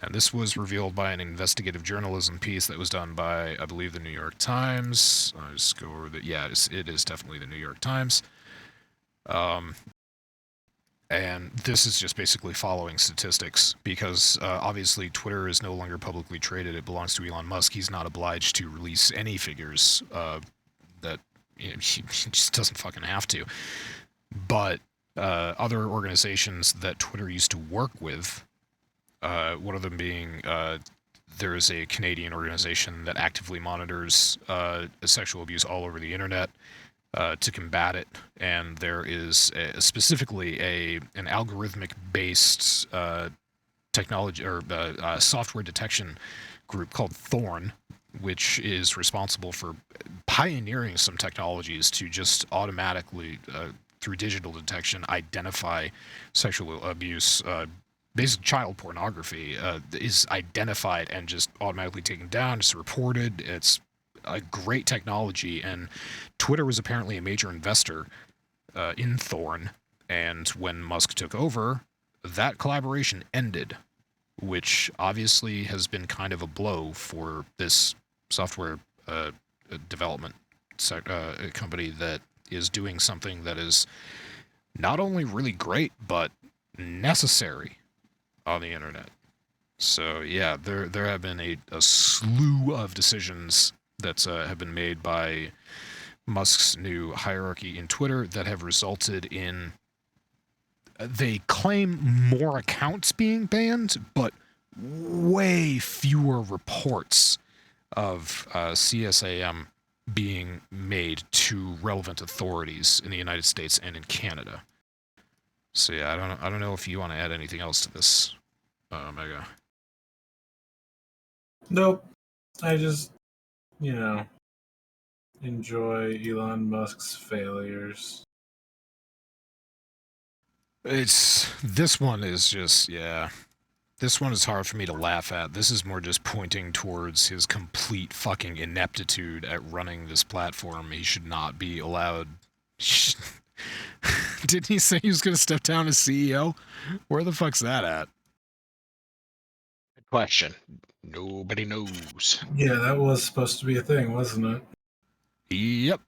And this was revealed by an investigative journalism piece that was done by, I believe, the New York Times. I'll just go over that. Yeah, it is definitely the New York Times. And this is just basically following statistics, because obviously Twitter is no longer publicly traded. It belongs to Elon Musk. He's not obliged to release any figures that he just doesn't fucking have to. But other organizations that Twitter used to work with, one of them being, there is a Canadian organization that actively monitors sexual abuse all over the internet to combat it, and there is specifically an algorithmic-based technology or software detection group called Thorn, which is responsible for pioneering some technologies to just automatically, through digital detection, identify sexual abuse. Basic child pornography is identified and just automatically taken down. It's reported. It's a great technology, and Twitter was apparently a major investor in Thorn. And when Musk took over, that collaboration ended, which obviously has been kind of a blow for this software development company that is doing something that is not only really great but necessary on the internet. So yeah, there have been a slew of decisions that have been made by Musk's new hierarchy in Twitter that have resulted in, they claim, more accounts being banned, but way fewer reports of CSAM being made to relevant authorities in the United States and in Canada. So yeah, I don't know if you want to add anything else to this, Omega. Nope. I just, enjoy Elon Musk's failures. This one is just, yeah. This one is hard for me to laugh at. This is more just pointing towards his complete fucking ineptitude at running this platform. He should not be allowed. Didn't he say he was going to step down as CEO? Where the fuck's that at? Good question. Nobody knows. Yeah, that was supposed to be a thing, wasn't it? Yep.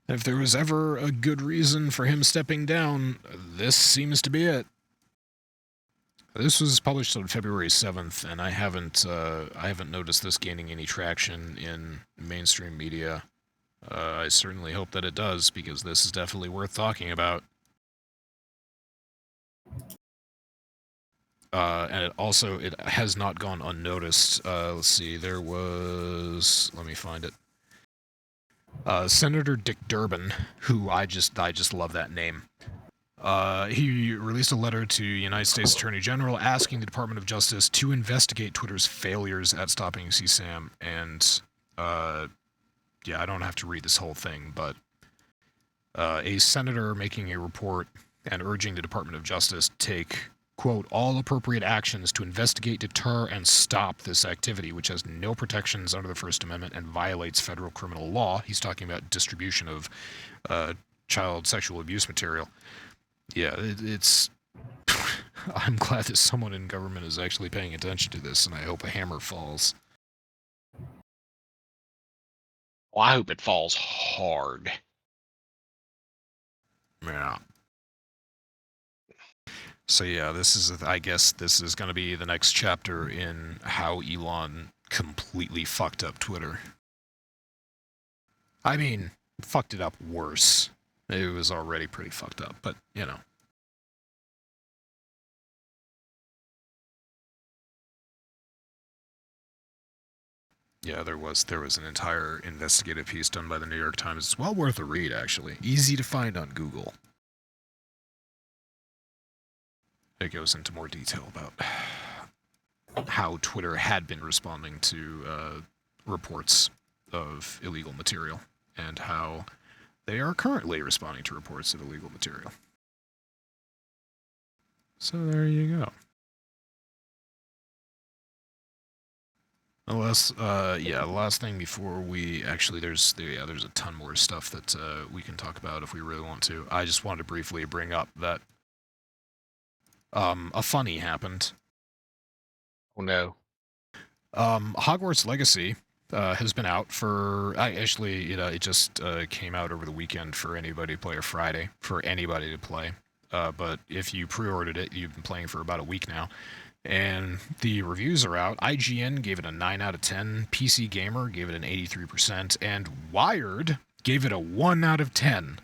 If there was ever a good reason for him stepping down, this seems to be it. This was published on February 7th, and I haven't noticed this gaining any traction in mainstream media. I certainly hope that it does, because this is definitely worth talking about. And it has not gone unnoticed. Let's see, there was, let me find it. Senator Dick Durbin, who I just love that name. He released a letter to United States Attorney General asking the Department of Justice to investigate Twitter's failures at stopping CSAM. And, yeah, I don't have to read this whole thing, but a senator making a report and urging the Department of Justice take, quote, all appropriate actions to investigate, deter, and stop this activity, which has no protections under the First Amendment and violates federal criminal law. He's talking about distribution of child sexual abuse material. Yeah, it's... I'm glad that someone in government is actually paying attention to this, and I hope a hammer falls. Well, I hope it falls hard. Yeah. So yeah, I guess this is going to be the next chapter in how Elon completely fucked up Twitter. I mean, fucked it up worse. It was already pretty fucked up, but, you know. Yeah, there was an entire investigative piece done by the New York Times. It's well worth a read, actually. Easy to find on Google. It goes into more detail about how Twitter had been responding to reports of illegal material and how they are currently responding to reports of illegal material. So there you go. The last thing before we actually, there's a ton more stuff that we can talk about if we really want to. I just wanted to briefly bring up that a funny happened. Oh no. Hogwarts Legacy has been out for, it just came out over the weekend for anybody to play, or Friday for anybody to play. But if you pre-ordered it, you've been playing for about a week now. And the reviews are out. IGN gave it a 9 out of 10. PC Gamer gave it an 83%. And Wired gave it a 1 out of 10.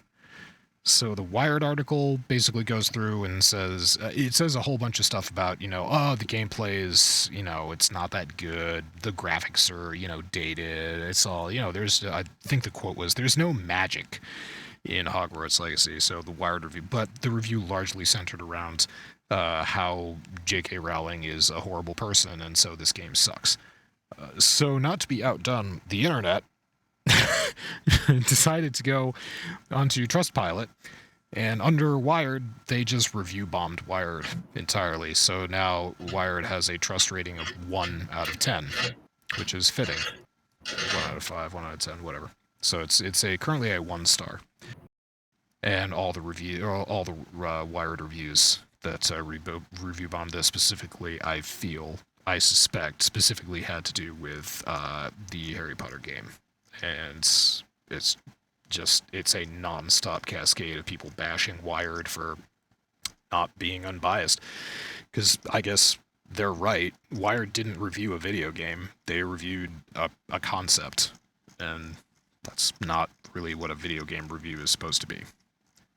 So the Wired article basically goes through and says, it says a whole bunch of stuff about, the gameplay is, it's not that good. The graphics are, dated. It's all, I think the quote was, there's no magic in Hogwarts Legacy. So the Wired review, but the review largely centered around how J.K. Rowling is a horrible person, and so this game sucks. So not to be outdone, the internet decided to go onto Trustpilot, and under Wired, they just review bombed Wired entirely. So now Wired has a trust rating of 1 out of 10, which is fitting. 1 out of 5, 1 out of 10, whatever. So it's currently a 1 star. And all the Wired reviews that review bombed this specifically, I suspect, specifically had to do with the Harry Potter game. And it's a non-stop cascade of people bashing Wired for not being unbiased. Because I guess they're right. Wired didn't review a video game. They reviewed a concept. And that's not really what a video game review is supposed to be.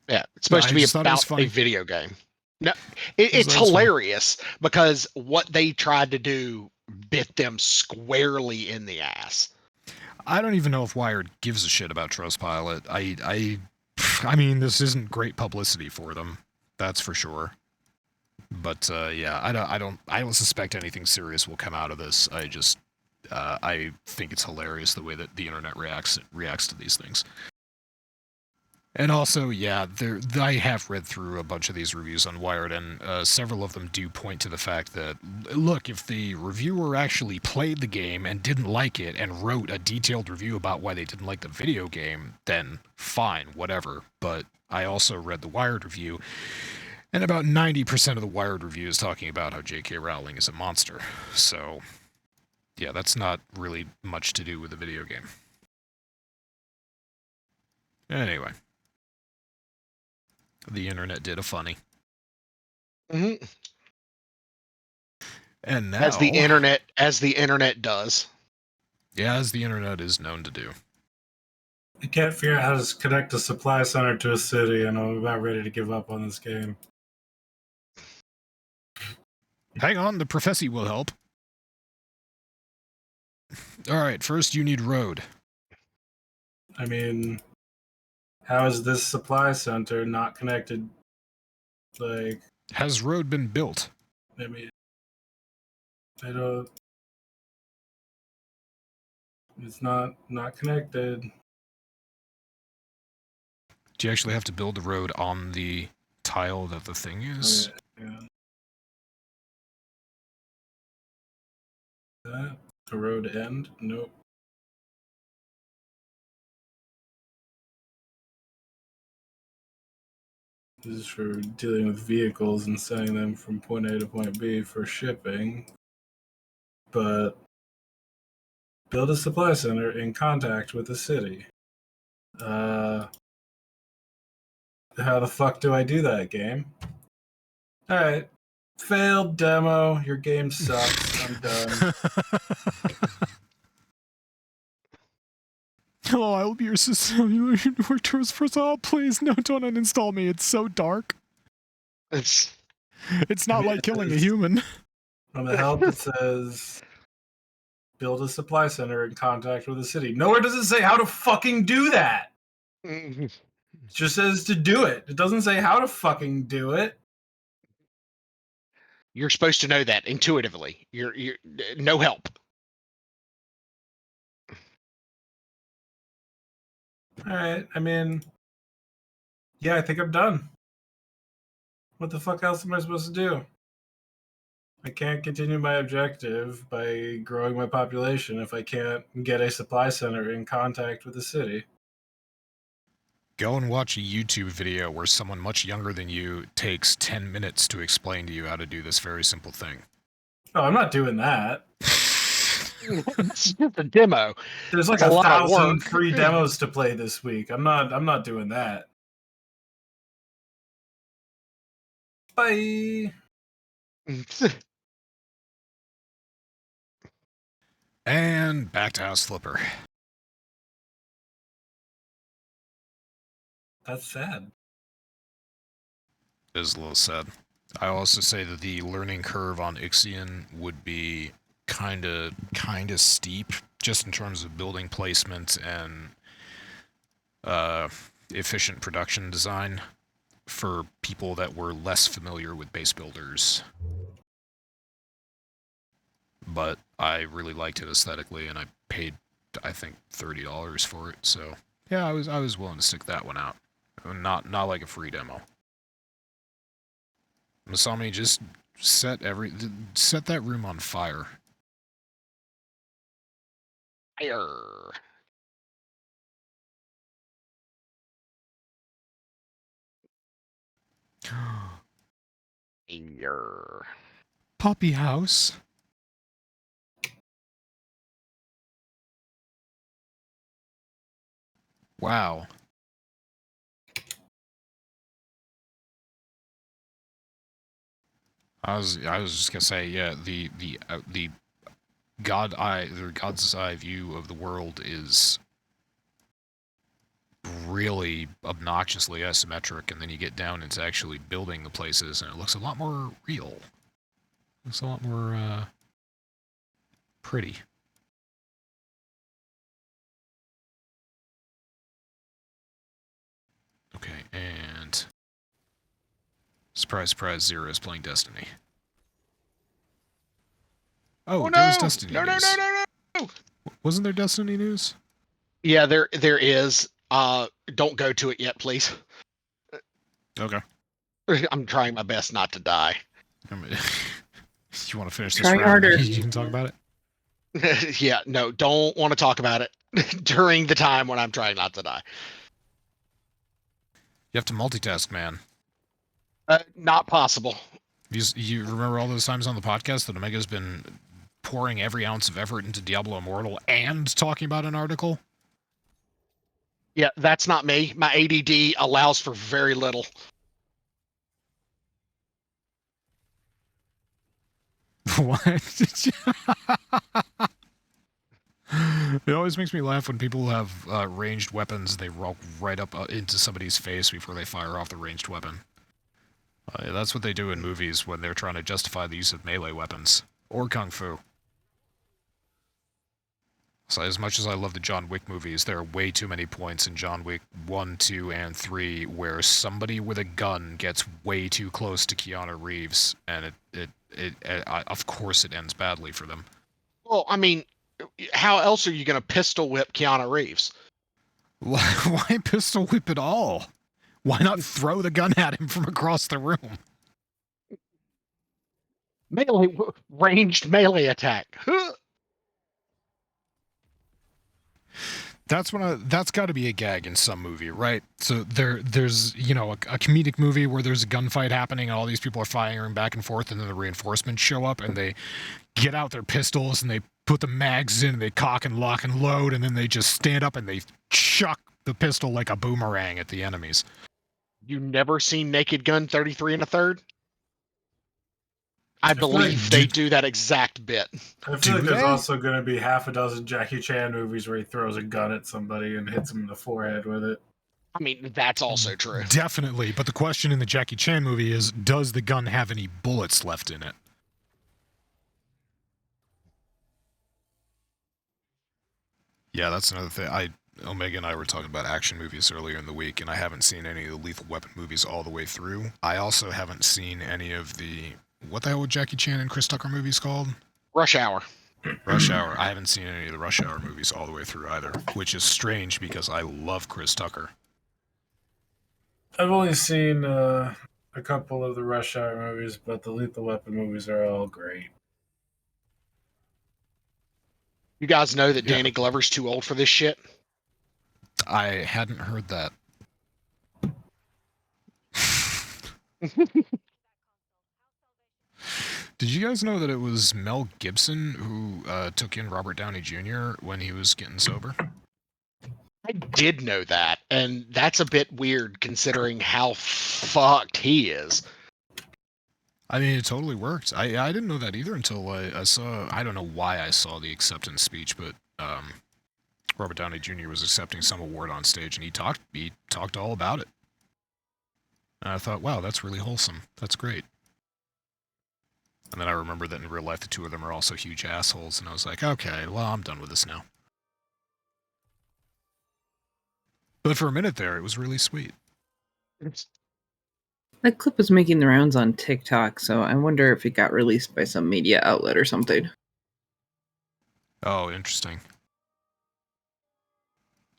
Yeah, it's supposed to be about a video game. No, it's hilarious because what they tried to do bit them squarely in the ass. I don't even know if Wired gives a shit about Trustpilot. I mean, this isn't great publicity for them, that's for sure. But yeah, I don't suspect anything serious will come out of this. I think it's hilarious the way that the internet reacts to these things. And also, yeah, I have read through a bunch of these reviews on Wired, and several of them do point to the fact that, look, if the reviewer actually played the game and didn't like it and wrote a detailed review about why they didn't like the video game, then fine, whatever. But I also read the Wired review, and about 90% of the Wired review is talking about how J.K. Rowling is a monster. So, yeah, that's not really much to do with the video game. Anyway. The internet did a funny. Mm-hmm. And now, as the internet does. yeah, as the internet is known to do. I can't figure out how to connect a supply center to a city, and I'm about ready to give up on this game. Hang on, the prophecy will help. All right, first you need road. I mean, how is this supply center not connected? Like, Has road been built? I mean, I don't. It's not connected. Do you actually have to build the road on the tile that the thing is? Yeah. That a road end? Nope. This is for dealing with vehicles and sending them from point A to point B for shipping. But build a supply center in contact with the city. How the fuck do I do that, game? Alright. Failed demo. Your game sucks. I'm done. Hello, I will be your cellular network first. Oh, please, no, don't uninstall me. It's so dark. It's It's not like killing a human. On the help, it says build a supply center in contact with the city. Nowhere does it say how to fucking do that. It just says to do it. It doesn't say how to fucking do it. You're supposed to know that intuitively. You're no help. All right. I mean, yeah, I think I'm done. What the fuck else am I supposed to do? I can't continue my objective by growing my population if I can't get a supply center in contact with the city. Go and watch a YouTube video where someone much younger than you takes 10 minutes to explain to you how to do this very simple thing. Oh, I'm not doing that. It's just a demo. There's like That's a lot of 1,000 work. free demos to play this week. I'm not doing that. Bye. And back to House Flipper. That's sad. It is a little sad. I also say that the learning curve on Ixion would be kind of steep, just in terms of building placement and efficient production design for people that were less familiar with base builders. But I really liked it aesthetically, and I paid, I think, $30 for it. So yeah, I was willing to stick that one out. Not like a free demo. Masami, just set that room on fire. Fire. Fire. Poppy house. Wow. I was just gonna say, yeah, the God's eye view of the world is really obnoxiously asymmetric, and then you get down into actually building the places, and it looks a lot more real. It looks a lot more pretty. Okay, and surprise, surprise, Zero is playing Destiny. Oh, no! There was Destiny No! news. No! Wasn't there Destiny news? Yeah, there is. Don't go to it yet, please. Okay. I'm trying my best not to die. You want to finish this Try round? harder. You can talk about it. Yeah, no, don't want to talk about it during the time when I'm trying not to die. You have to multitask, man. Not possible. You remember all those times on the podcast that Omega's been pouring every ounce of effort into Diablo Immortal and talking about an article? Yeah, that's not me. My ADD allows for very little. What? It always makes me laugh when people have ranged weapons. They walk right up into somebody's face before they fire off the ranged weapon. That's what they do in movies when they're trying to justify the use of melee weapons or kung fu. So as much as I love the John Wick movies, there are way too many points in John Wick 1, 2, and 3 where somebody with a gun gets way too close to Keanu Reeves, and of course it ends badly for them. Well, I mean, how else are you going to pistol whip Keanu Reeves? Why pistol whip at all? Why not throw the gun at him from across the room? Ranged melee attack. That's got to be a gag in some movie, right? So there's a comedic movie where there's a gunfight happening and all these people are firing back and forth, and then the reinforcements show up and they get out their pistols and they put the mags in and they cock and lock and load, and then they just stand up and they chuck the pistol like a boomerang at the enemies. You never seen Naked Gun 33 1/3? I believe they do that exact bit. I feel like there's also going to be half a dozen Jackie Chan movies where he throws a gun at somebody and hits him in the forehead with it. I mean, that's also true. Definitely, but the question in the Jackie Chan movie is, does the gun have any bullets left in it? Yeah, that's another thing. Omega and I were talking about action movies earlier in the week, and I haven't seen any of the Lethal Weapon movies all the way through. I also haven't seen any of the... What the hell were Jackie Chan and Chris Tucker movies called? Rush Hour. Rush Hour. I haven't seen any of the Rush Hour movies all the way through either, which is strange because I love Chris Tucker. I've only seen a couple of the Rush Hour movies, but the Lethal Weapon movies are all great. You guys know that Danny Glover's too old for this shit? I hadn't heard that. Did you guys know that it was Mel Gibson who took in Robert Downey Jr. when he was getting sober? I did know that, and that's a bit weird considering how fucked he is. I mean, it totally worked. I didn't know that either until I saw... I don't know why I saw the acceptance speech, but Robert Downey Jr. was accepting some award on stage, and he talked all about it. And I thought, wow, that's really wholesome. That's great. And then I remember that in real life, the two of them are also huge assholes, and I was like, okay, well, I'm done with this now. But for a minute there, it was really sweet. That clip was making the rounds on TikTok, so I wonder if it got released by some media outlet or something. Oh, interesting.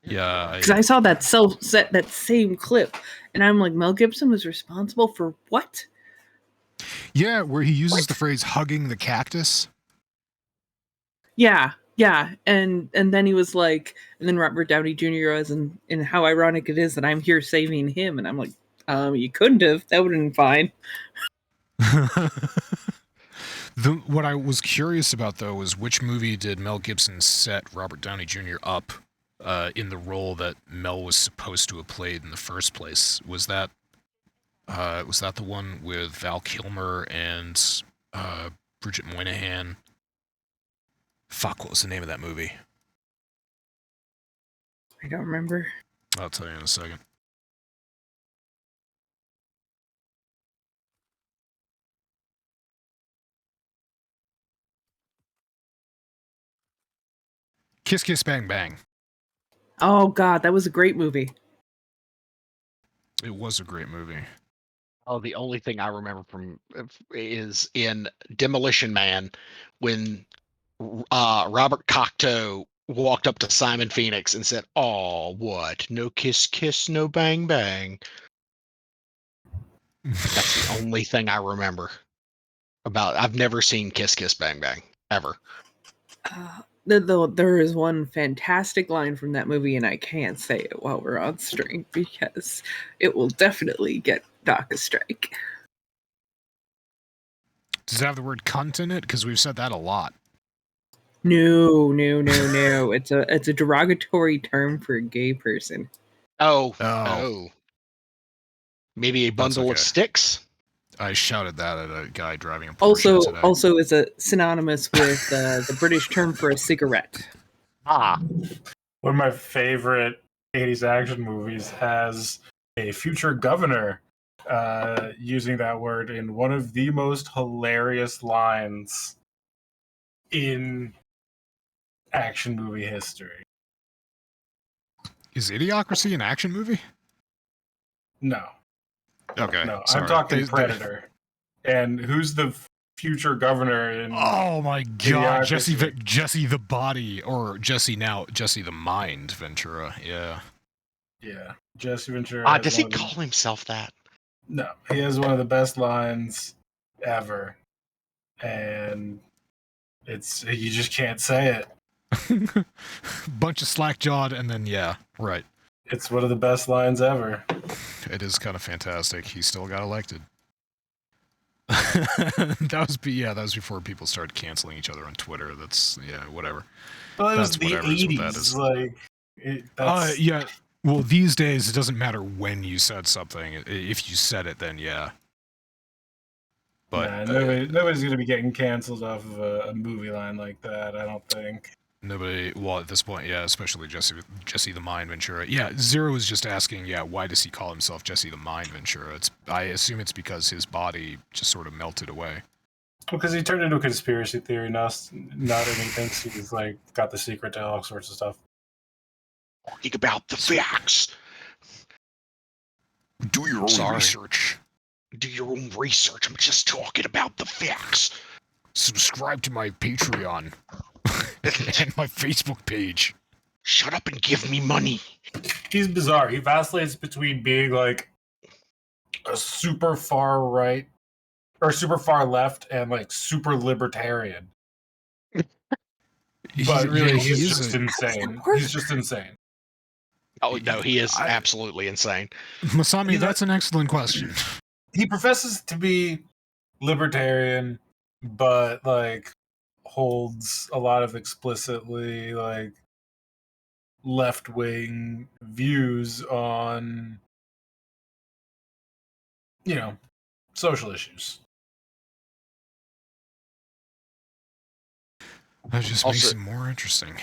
Yeah, because I saw that same clip, and I'm like, Mel Gibson was responsible for what? Yeah, where he uses the phrase "hugging the cactus." Yeah, and then he was like, and then Robert Downey Jr. was, and how ironic it is that I'm here saving him, and I'm like, you couldn't have. That would have been fine. What I was curious about, though, was which movie did Mel Gibson set Robert Downey Jr. up in the role that Mel was supposed to have played in the first place? Was that the one with Val Kilmer and Bridget Moynihan? Fuck, what was the name of that movie? I don't remember. I'll tell you in a second. Kiss Kiss Bang Bang. Oh God, that was a great movie. It was a great movie. Oh, the only thing I remember from is in Demolition Man when Robert Cocteau walked up to Simon Phoenix and said, "Oh, what? No kiss, kiss, no bang, bang." That's the only thing I remember about. I've never seen Kiss, Kiss, Bang, Bang ever. There is one fantastic line from that movie, and I can't say it while we're on stream because it will definitely get Doc a strike. Does it have the word cunt in it? Because we've said that a lot. No. It's a derogatory term for a gay person. Oh. Maybe a bundle of sticks? I shouted that at a guy driving a Porsche today. Also is a synonymous with the British term for a cigarette. Ah, One of my favorite 80s action movies has a future governor using that word in one of the most hilarious lines in action movie history. Is Idiocracy an action movie? No. Okay, No, sorry. I'm talking Predator. And who's the future governor in Oh my god, Idiocracy? Jesse the Body, or Jesse the Mind Ventura, yeah. Yeah, Jesse Ventura. does he call himself that? No, he has one of the best lines ever, and you just can't say it. Bunch of slack-jawed, and then, yeah, right. It's one of the best lines ever. It is kind of fantastic. He still got elected. that was before people started canceling each other on Twitter. That's, yeah, whatever. Well, it was That's the whatever is what that 80s. is. Like, that's... Yeah. Well, these days, it doesn't matter when you said something. If you said it, then yeah. But nobody's going to be getting canceled off of a movie line like that, I don't think. Nobody, well, at this point, yeah, especially Jesse the Mind Ventura. Yeah, Zero is just asking, yeah, why does he call himself Jesse the Mind Ventura? I assume it's because his body just sort of melted away. Well, because he turned into a conspiracy theory nut, and he thinks he's, like, got the secret to all sorts of stuff. Talking about the facts. Do your own research. Do your own research. I'm just talking about the facts. Subscribe to my Patreon and my Facebook page. Shut up and give me money. He's bizarre. He vacillates between being like a super far right or super far left and like super libertarian. But really, he's just insane. He's just insane. Oh, no, he is absolutely insane. Masami, that's an excellent question. He professes to be libertarian, but like holds a lot of explicitly like left-wing views on, you know, social issues. That just makes it more interesting.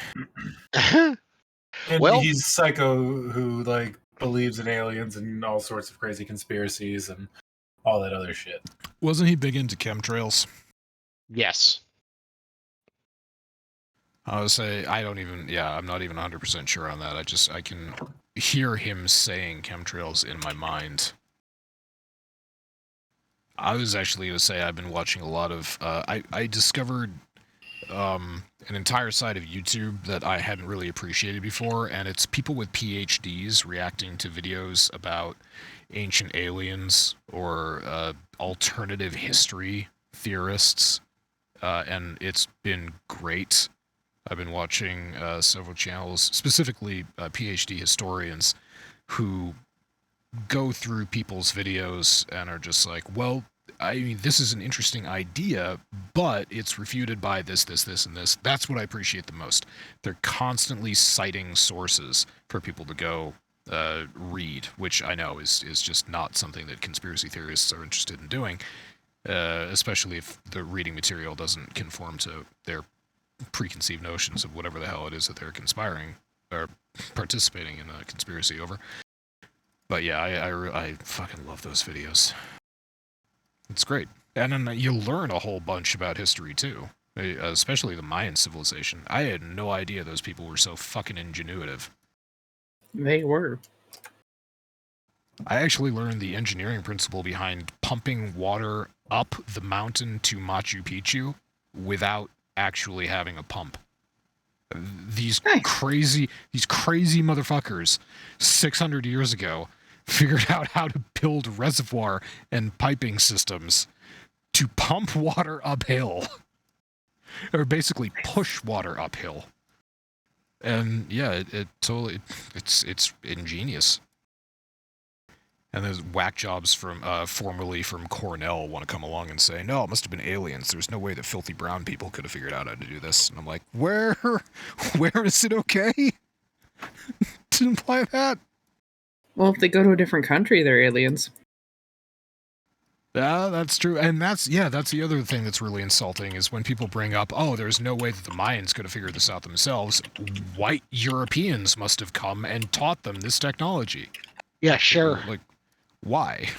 And Well, he's psycho who like believes in aliens and all sorts of crazy conspiracies and all that other shit. Wasn't he big into chemtrails? Yes. I would say I'm not even 100% sure on that. I can hear him saying chemtrails in my mind. I was actually going to say I've been watching a lot of, I discovered an entire side of YouTube that I hadn't really appreciated before, and it's people with PhDs reacting to videos about ancient aliens or alternative history theorists, and it's been great. I've been watching several channels, specifically PhD historians, who go through people's videos and are just like, well, I mean, this is an interesting idea, but it's refuted by this, and this. That's what I appreciate the most. They're constantly citing sources for people to go read, which I know is just not something that conspiracy theorists are interested in doing, especially if the reading material doesn't conform to their preconceived notions of whatever the hell it is that they're conspiring or participating in a conspiracy over. But yeah, I fucking love those videos. It's great. And then you learn a whole bunch about history, too. Especially the Mayan civilization. I had no idea those people were so fucking ingenuitive. They were. I actually learned the engineering principle behind pumping water up the mountain to Machu Picchu without actually having a pump. These crazy motherfuckers 600 years ago figured out how to build reservoir and piping systems to pump water uphill, or basically push water uphill. And yeah, it's ingenious. And there's whack jobs from formerly from Cornell want to come along and say, no, it must have been aliens. There's no way that filthy brown people could have figured out how to do this. And I'm like, where is it okay to imply that? Well, if they go to a different country, they're aliens. That's true. And that's the other thing that's really insulting is when people bring up, oh, there's no way that the Mayans could have figured this out themselves. White Europeans must have come and taught them this technology. Yeah, sure. Like, why?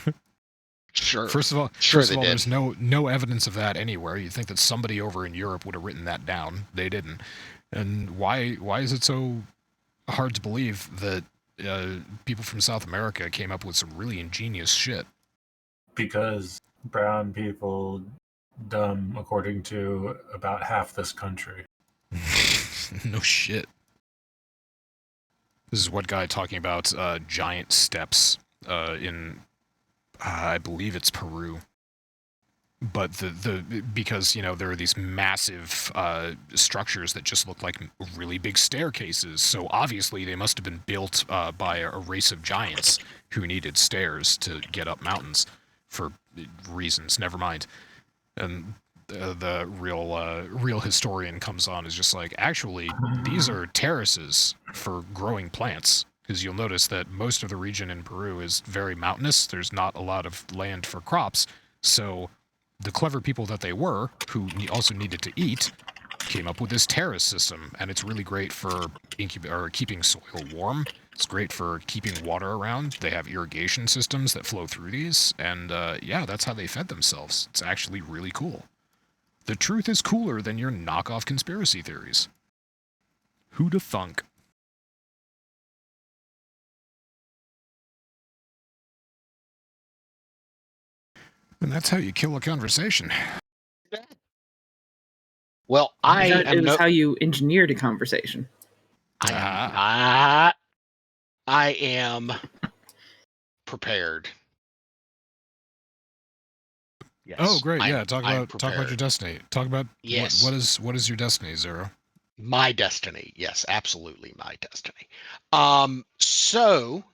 Sure. First of all, Sure there's no evidence of that anywhere. You'd think that somebody over in Europe would have written that down. They didn't. And why is it so hard to believe that people from South America came up with some really ingenious shit? Because brown people dumb according to about half this country. No shit. This is what guy talking about giant steps in, I believe it's Peru. But because there are these massive structures that just look like really big staircases, so obviously they must have been built by a race of giants who needed stairs to get up mountains for reasons. Never mind. And the real historian comes on is just like, actually, these are terraces for growing plants. Because you'll notice that most of the region in Peru is very mountainous. There's not a lot of land for crops, so the clever people that they were, who also needed to eat, came up with this terrace system, and it's really great for keeping soil warm. It's great for keeping water around. They have irrigation systems that flow through these, and that's how they fed themselves. It's actually really cool. The truth is cooler than your knockoff conspiracy theories. Who'da thunk? And that's how you kill a conversation. Well, It was how you engineered a conversation. I am prepared. Yes, oh, great! Yeah, talk about your destiny. Talk about yes. What is your destiny, Zero? My destiny, yes, absolutely, my destiny. So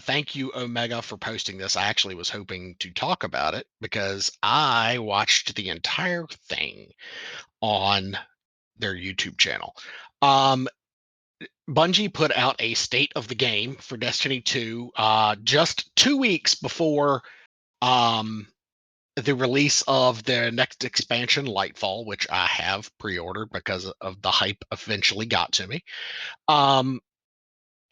thank you, Omega, for posting this. I actually was hoping to talk about it because I watched the entire thing on their YouTube channel. Bungie put out a state of the game for Destiny 2 just 2 weeks before the release of their next expansion, Lightfall, which I have pre-ordered because of the hype eventually got to me.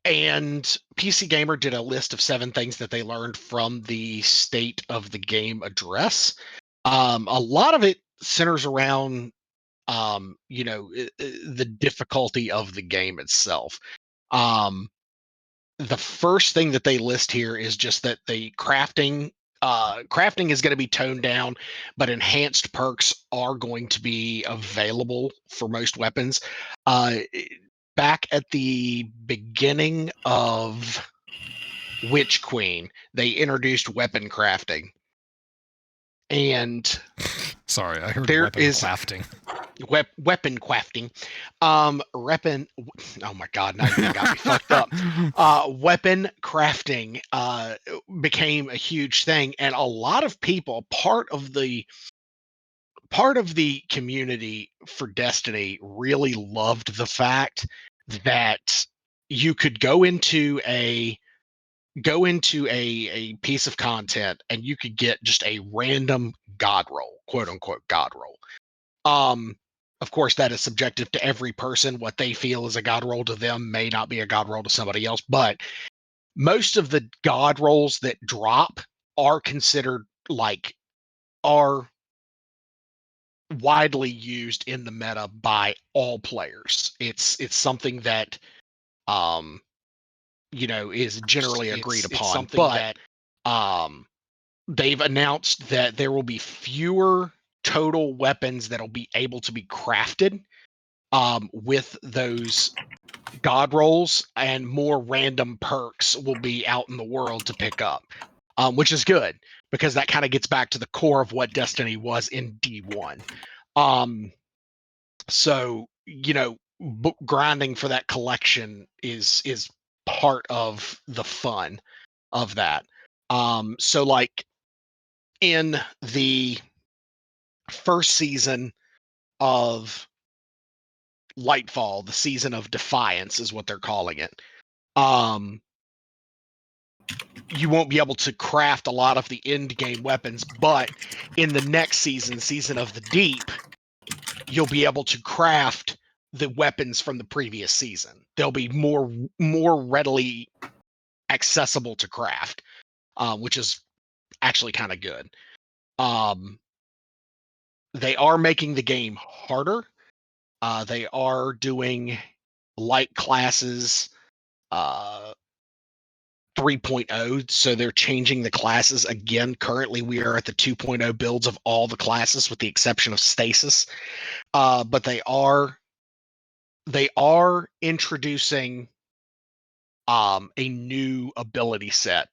And PC Gamer did a list of 7 things that they learned from the state of the game address. A lot of it centers around the difficulty of the game itself. The first thing that they list here is just that the crafting is going to be toned down, but enhanced perks are going to be available for most weapons. Back at the beginning of Witch Queen, they introduced weapon crafting. And sorry, I heard there weapon crafting. Weapon crafting. Oh my god, now you got me fucked up. Weapon crafting became a huge thing, and a lot of people, part of the community for Destiny, really loved the fact that you could go into a piece of content and you could get just a random god roll, quote unquote god roll. Of course, that is subjective to every person. What they feel is a god roll to them may not be a god roll to somebody else, but most of the god rolls that drop are considered are widely used in the meta by all players. It's something that is generally agreed upon. But they've announced that there will be fewer total weapons that'll be able to be crafted with those god rolls, and more random perks will be out in the world to pick up, which is good because that kind of gets back to the core of what Destiny was in D1. So grinding for that collection is part of the fun of that. So like in the first season of Lightfall, the season of Defiance is what they're calling it. you won't be able to craft a lot of the end game weapons, but in the next season, Season of the Deep, you'll be able to craft the weapons from the previous season. They'll be more readily accessible to craft, which is actually kind of good. They are making the game harder. They are doing light classes 3.0, so they're changing the classes again. Currently, we are at the 2.0 builds of all the classes, with the exception of stasis. But they are introducing a new ability set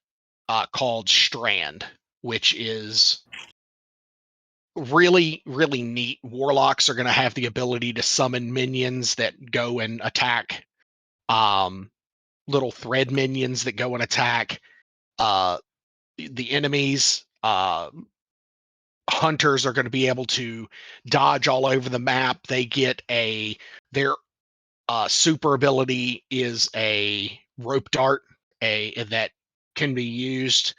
called Strand, which is really, really neat. Warlocks are going to have the ability to summon minions that go and attack, little thread minions that go and attack the enemies. Hunters are going to be able to dodge all over the map. They get their super ability is a rope dart, that can be used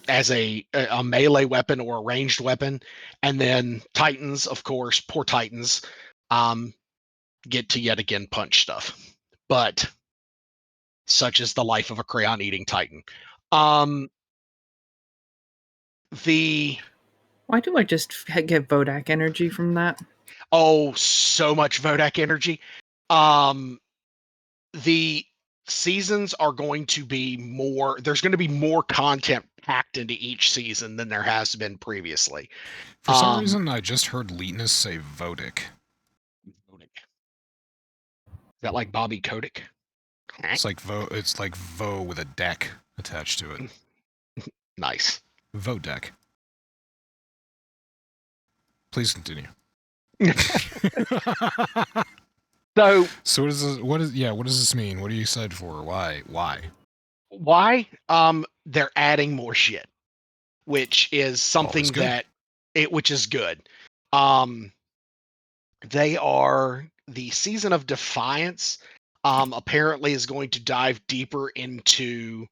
as a melee weapon or a ranged weapon. And then Titans, of course, poor Titans, get to yet again punch stuff. But such is the life of a crayon eating Titan. Why do I just get Vodak energy from that? Oh, so much Vodak energy. The seasons are going to be more, there's going to be more content packed into each season than there has been previously. For some reason, I just heard Leetness say Vodic. Is that like Bobby Kotick? It's like Vo with a deck attached to it. Nice. Vodec. Please continue. So what does this mean? What are you excited for? Why? They're adding more shit, which is something which is good. They are the Season of Defiance. Apparently is going to dive deeper into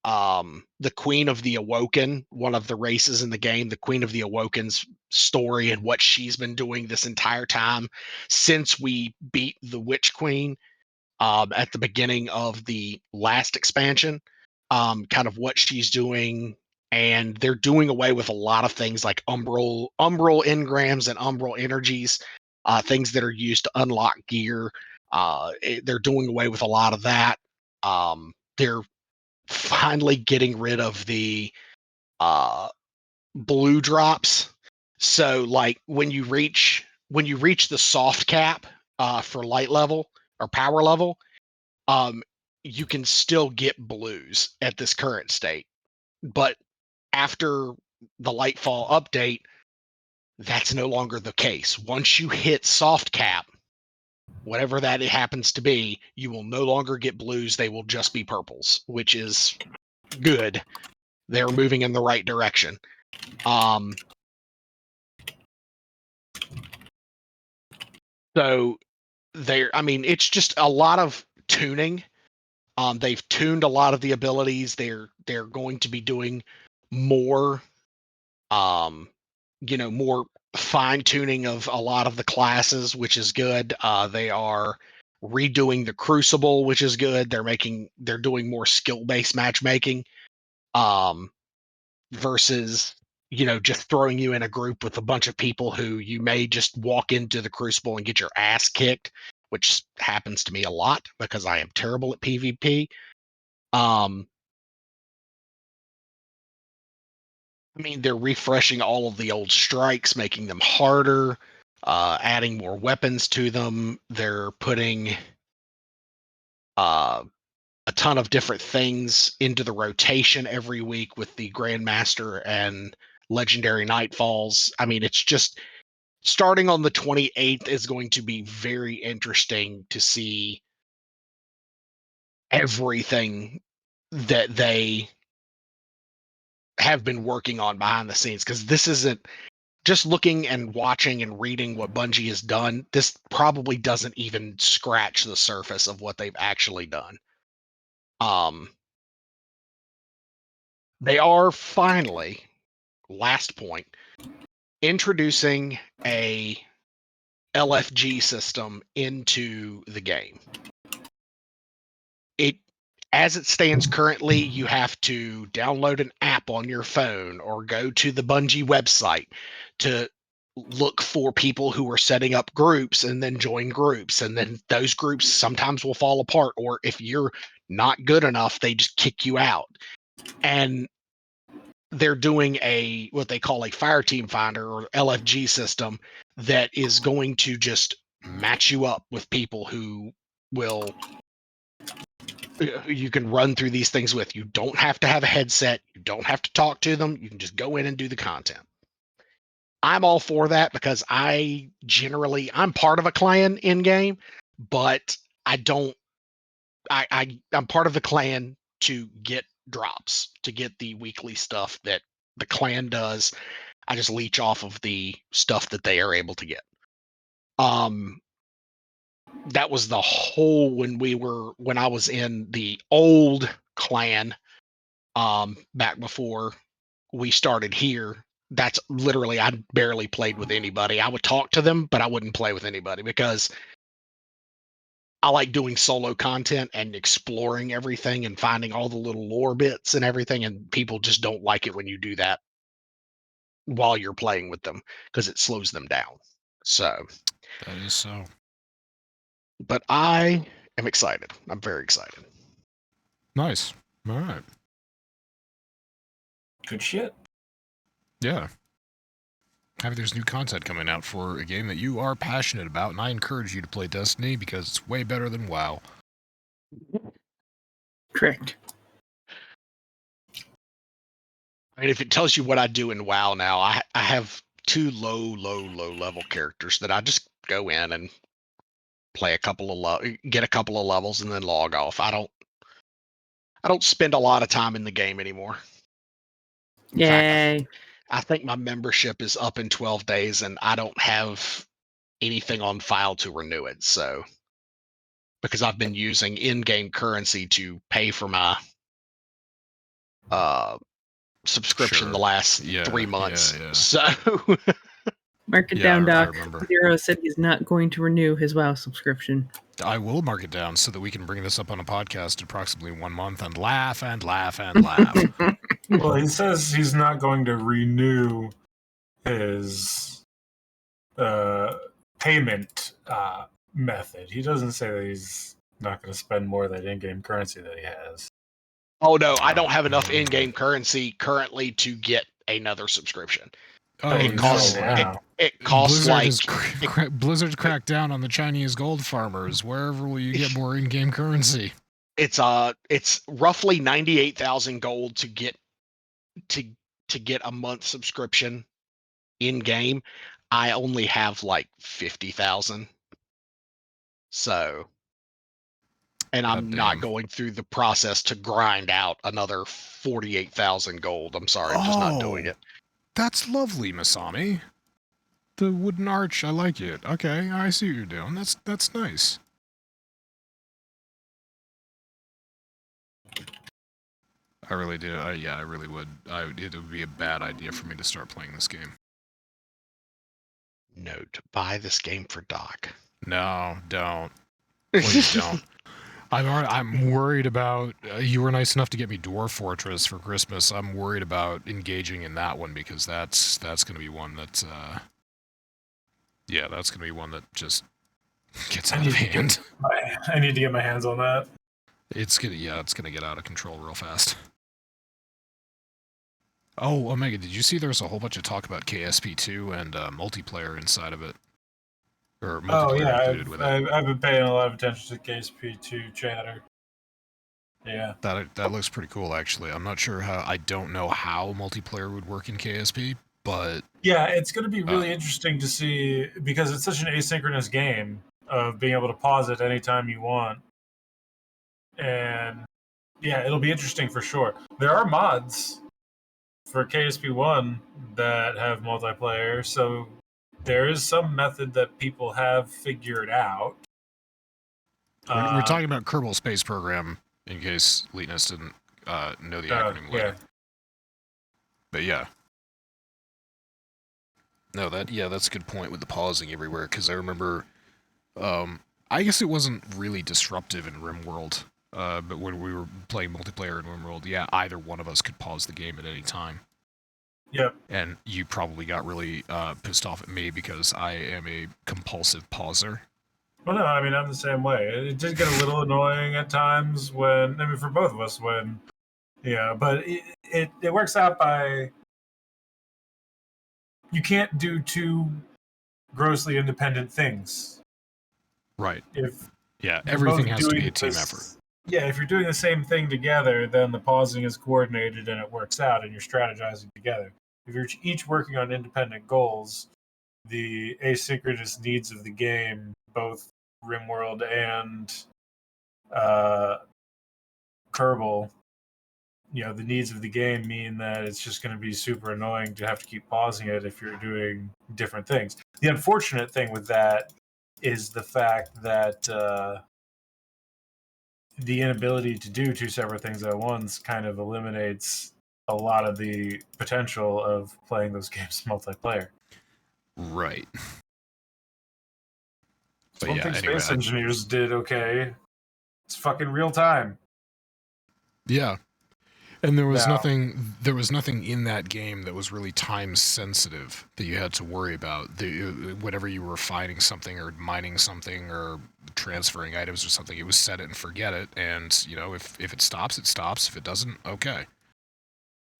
the Queen of the Awoken, one of the races in the game, the Queen of the Awoken's story and what she's been doing this entire time since we beat the Witch Queen at the beginning of the last expansion. Kind of what she's doing, and they're doing away with a lot of things like umbral engrams and umbral energies, things that are used to unlock gear. They're doing away with a lot of that. They're finally getting rid of the blue drops. So like when you reach the soft cap for light level or power level, you can still get blues at this current state. But after the Lightfall update, that's no longer the case. Once you hit soft cap, whatever that it happens to be, you will no longer get blues. They will just be purples, which is good. They're moving in the right direction. So it's just a lot of tuning. They've tuned a lot of the abilities. They're going to be doing more, more fine tuning of a lot of the classes, which is good. They are redoing the Crucible, which is good. They're doing more skill-based matchmaking, versus just throwing you in a group with a bunch of people who you may just walk into the Crucible and get your ass kicked, which happens to me a lot because I am terrible at PvP. They're refreshing all of the old strikes, making them harder, adding more weapons to them. They're putting a ton of different things into the rotation every week with the Grandmaster and Legendary Nightfalls. It's just starting on the 28th is going to be very interesting to see everything that they have been working on behind the scenes, because this isn't just looking and watching and reading what Bungie has done. This probably doesn't even scratch the surface of what they've actually done. They are finally, last point, introducing a LFG system into the game. As it stands currently, you have to download an app on your phone or go to the Bungie website to look for people who are setting up groups and then join groups. And then those groups sometimes will fall apart, or if you're not good enough, they just kick you out. And they're doing what they call a fire team finder or LFG system that is going to just match you up with people who you can run through these things with. You don't have to have a headset. You don't have to talk to them. You can just go in and do the content. I'm all for that because I'm part of a clan in game, but I'm part of the clan to get drops, to get the weekly stuff that the clan does. I just leech off of the stuff that they are able to get. That was the whole when I was in the old clan, back before we started here. That's literally, I barely played with anybody. I would talk to them, but I wouldn't play with anybody because I like doing solo content and exploring everything and finding all the little lore bits and everything. And people just don't like it when you do that while you're playing with them because it slows them down. So That is so. But I am excited. I'm very excited. Nice. All right. Good shit. Yeah. Happy there's new content coming out for a game that you are passionate about, and I encourage you to play Destiny because it's way better than WoW. Correct. I mean, if it tells you what I do in WoW now, I have 2 low level characters that I just go in and play get a couple of levels and then log off. I don't spend a lot of time in the game anymore. In Yay. fact, I think my membership is up in 12 days and I don't have anything on file to renew it. So, because I've been using in-game currency to pay for my subscription the last 3 months. Yeah. So Mark it down, I Doc. remember. Zero said he's not going to renew his WoW subscription. I will mark it down so that we can bring this up on a podcast in approximately 1 month and laugh and laugh and laugh. Well, he says he's not going to renew his payment method. He doesn't say that he's not going to spend more of that in-game currency that he has. Oh no, I don't have enough in-game currency currently to get another subscription. Oh, It costs wow. it costs Blizzard cracked down on the Chinese gold farmers. Wherever will you get more in-game currency? It's roughly 98,000 gold to get a month subscription in game. I only have like 50,000. So, and I'm not going through the process to grind out another 48,000 gold. I'm sorry, I'm just not doing it. That's lovely, Masami. The wooden arch, I like it. Okay, I see what you're doing. That's nice. I really do. Yeah, I really would. It would be a bad idea for me to start playing this game. Note: buy this game for Doc. No, don't. Please don't. I'm worried about. You were nice enough to get me Dwarf Fortress for Christmas. I'm worried about engaging in that one because that's going to be one that's. Yeah, that's going to be one that just gets out of hand. I need to get my hands on that. It's gonna get out of control real fast. Oh, Omega, did you see there's a whole bunch of talk about KSP2 and multiplayer inside of it? Or multiplayer included with it. I've been paying a lot of attention to KSP2 chatter. Yeah. That looks pretty cool, actually. I'm not sure how. I don't know how multiplayer would work in KSP, but yeah, it's going to be really interesting to see because it's such an asynchronous game of being able to pause it anytime you want. And yeah, it'll be interesting for sure. There are mods for KSP1 that have multiplayer, so there is some method that people have figured out. We're talking about Kerbal Space Program in case Leetness didn't know the acronym Yeah. later. But yeah. No, that's a good point with the pausing everywhere, because I remember, I guess it wasn't really disruptive in RimWorld, but when we were playing multiplayer in RimWorld, yeah, either one of us could pause the game at any time. Yep. And you probably got really pissed off at me because I am a compulsive pauser. Well, no, I mean, I'm the same way. It did get a little annoying at times when, I mean, for both of us, when, yeah, but it works out by, you can't do two grossly independent things. Right. If Yeah, you're everything both has to be a doing team this- effort. Yeah, if you're doing the same thing together, then the pausing is coordinated and it works out and you're strategizing together. If you're each working on independent goals, the asynchronous needs of the game, both RimWorld and Kerbal, the needs of the game mean that it's just going to be super annoying to have to keep pausing it if you're doing different things. The unfortunate thing with that is the fact that the inability to do two separate things at once kind of eliminates a lot of the potential of playing those games multiplayer. Right. It's But one yeah, thing anyway, Space Engineers did okay. It's fucking real time. Yeah. And there was Now- nothing in that game that was really time sensitive that you had to worry about. Whenever you were refining something or mining something or transferring items or something, it was set it and forget it. And, if it stops, it stops. If it doesn't, okay.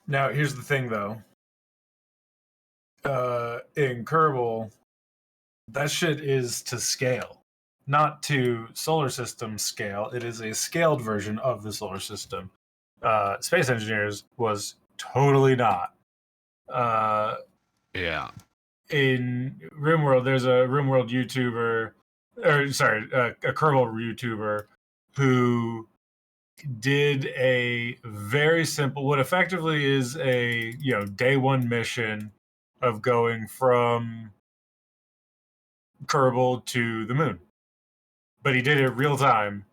Now, here's the thing, though. In Kerbal, that shit is to scale, not to solar system scale. It is a scaled version of the solar system. Space Engineers was totally not. Yeah. In RimWorld, there's a RimWorld YouTuber, a Kerbal YouTuber who did a very simple, what effectively is a day one mission of going from Kerbal to the moon, but he did it real time,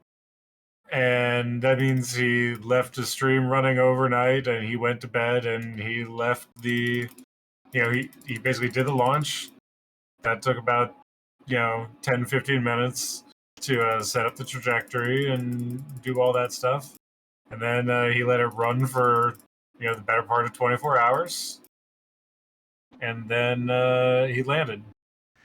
and that means he left his stream running overnight, and he went to bed, and he left the, he basically did the launch. That took about 10-15 minutes to set up the trajectory and do all that stuff. And then he let it run for the better part of 24 hours, and then he landed.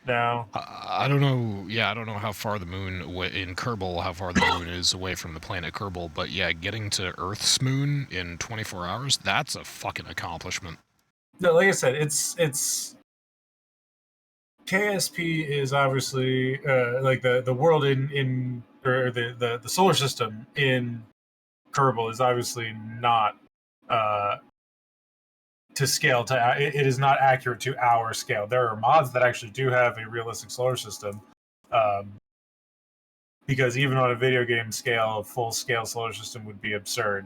Now I don't know. Yeah, I don't know how far the moon in Kerbal, how far the moon is away from the planet Kerbal, but yeah, getting to Earth's moon in 24 hours—that's a fucking accomplishment. no, like I said, it's KSP is obviously like the world in or the solar system in Kerbal is obviously not to scale to it is not accurate to our scale. There are mods that actually do have a realistic solar system, because even on a video game scale, a full scale solar system would be absurd.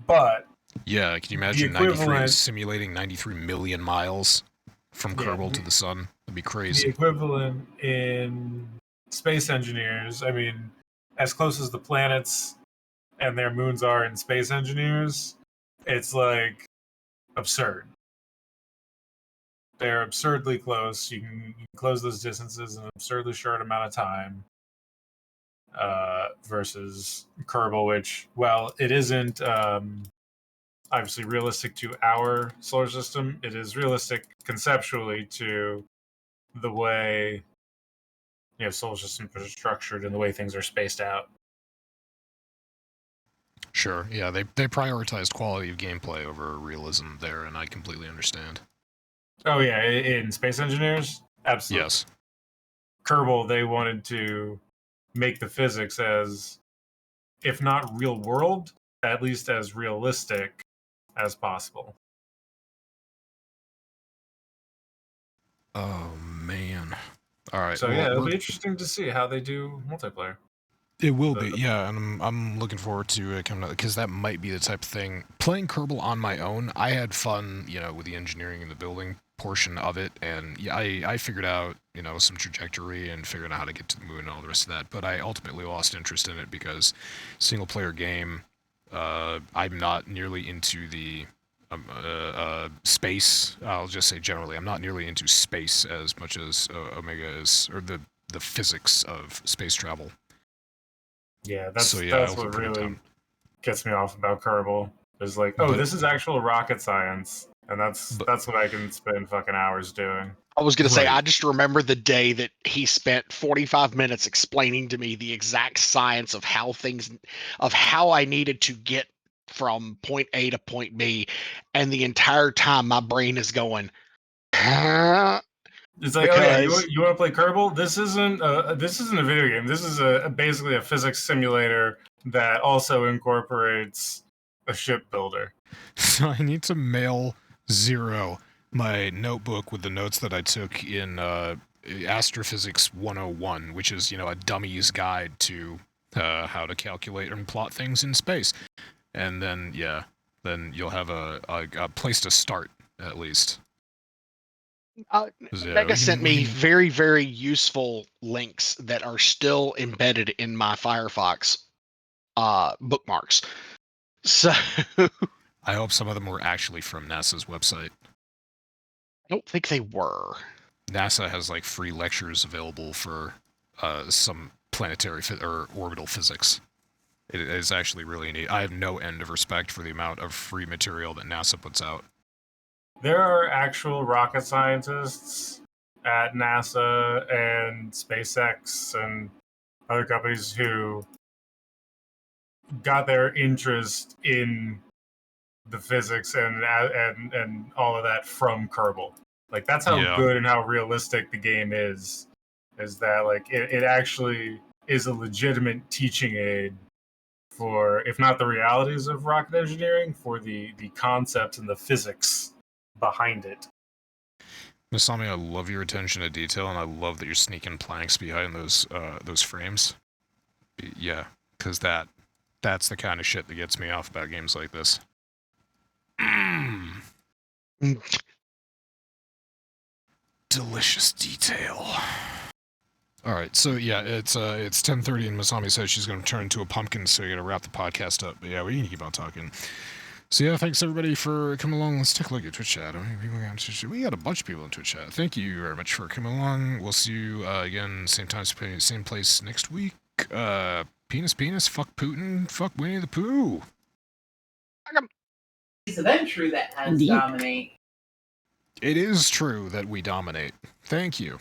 But yeah, can you imagine simulating 93 million miles from Kerbal to the sun? That'd be crazy. The equivalent in Space Engineers, I mean, as close as the planets and their moons are in Space Engineers, it's like absurd. They're absurdly close. You can close those distances in an absurdly short amount of time. Versus Kerbal, which, well, it isn't obviously realistic to our solar system. It is realistic conceptually to the way solar systems are structured and the way things are spaced out. Sure, yeah, they prioritized quality of gameplay over realism there, and I completely understand. Oh yeah, in Space Engineers, absolutely. Yes. Kerbal, they wanted to make the physics as, if not real world, at least as realistic as possible. Oh man. All right. So yeah, it'll be interesting to see how they do multiplayer. It will be, yeah, and I'm looking forward to coming out, because that might be the type of thing. Playing Kerbal on my own, I had fun, with the engineering and the building portion of it, and yeah, I figured out, some trajectory and figured out how to get to the moon and all the rest of that, but I ultimately lost interest in it because single-player game, I'm not nearly into the space. I'll just say generally, I'm not nearly into space as much as Omega is, or the physics of space travel. Yeah, that's So, yeah, that's I'll what put it really down. gets me off about Kerbal. Is like, oh, But- this is actual rocket science, and that's But- what I can spend fucking hours doing. I was going to say, Right. I just remember the day that he spent 45 minutes explaining to me the exact science of how I needed to get from point A to point B. And the entire time my brain is going, huh? It's like, oh yeah, Because- you want to play Kerbal? This isn't a video game. This is basically a physics simulator that also incorporates a ship builder. So I need to mail Zero my notebook with the notes that I took in Astrophysics 101, which is, a dummy's guide to how to calculate and plot things in space. And then, then you'll have a place to start, at least. Becca sent me very, very useful links that are still embedded in my Firefox bookmarks. So I hope some of them were actually from NASA's website. I don't think they were. NASA has like free lectures available for some planetary or orbital physics. It is actually really neat. I have no end of respect for the amount of free material that NASA puts out. There are actual rocket scientists at NASA and SpaceX and other companies who got their interest in the physics and all of that from Kerbal. Like, that's how good and how realistic the game is that like it actually is a legitimate teaching aid for, if not the realities of rocket engineering, for the concepts and the physics behind it. Masami, I love your attention to detail, and I love that you're sneaking planks behind those frames. Yeah, because that's the kind of shit that gets me off about games like this. Delicious detail. All right, so yeah, it's 10:30, and Masami says she's going to turn into a pumpkin, so we got to wrap the podcast up. But yeah, we need to keep on talking. So yeah, thanks everybody for coming along. Let's take a look at Twitch chat. We got a bunch of people in Twitch chat. Thank you very much for coming along. We'll see you again, same time, same place next week. Penis, fuck Putin, fuck Winnie the Pooh. It's then true that has dominate. It is true that we dominate. Thank you.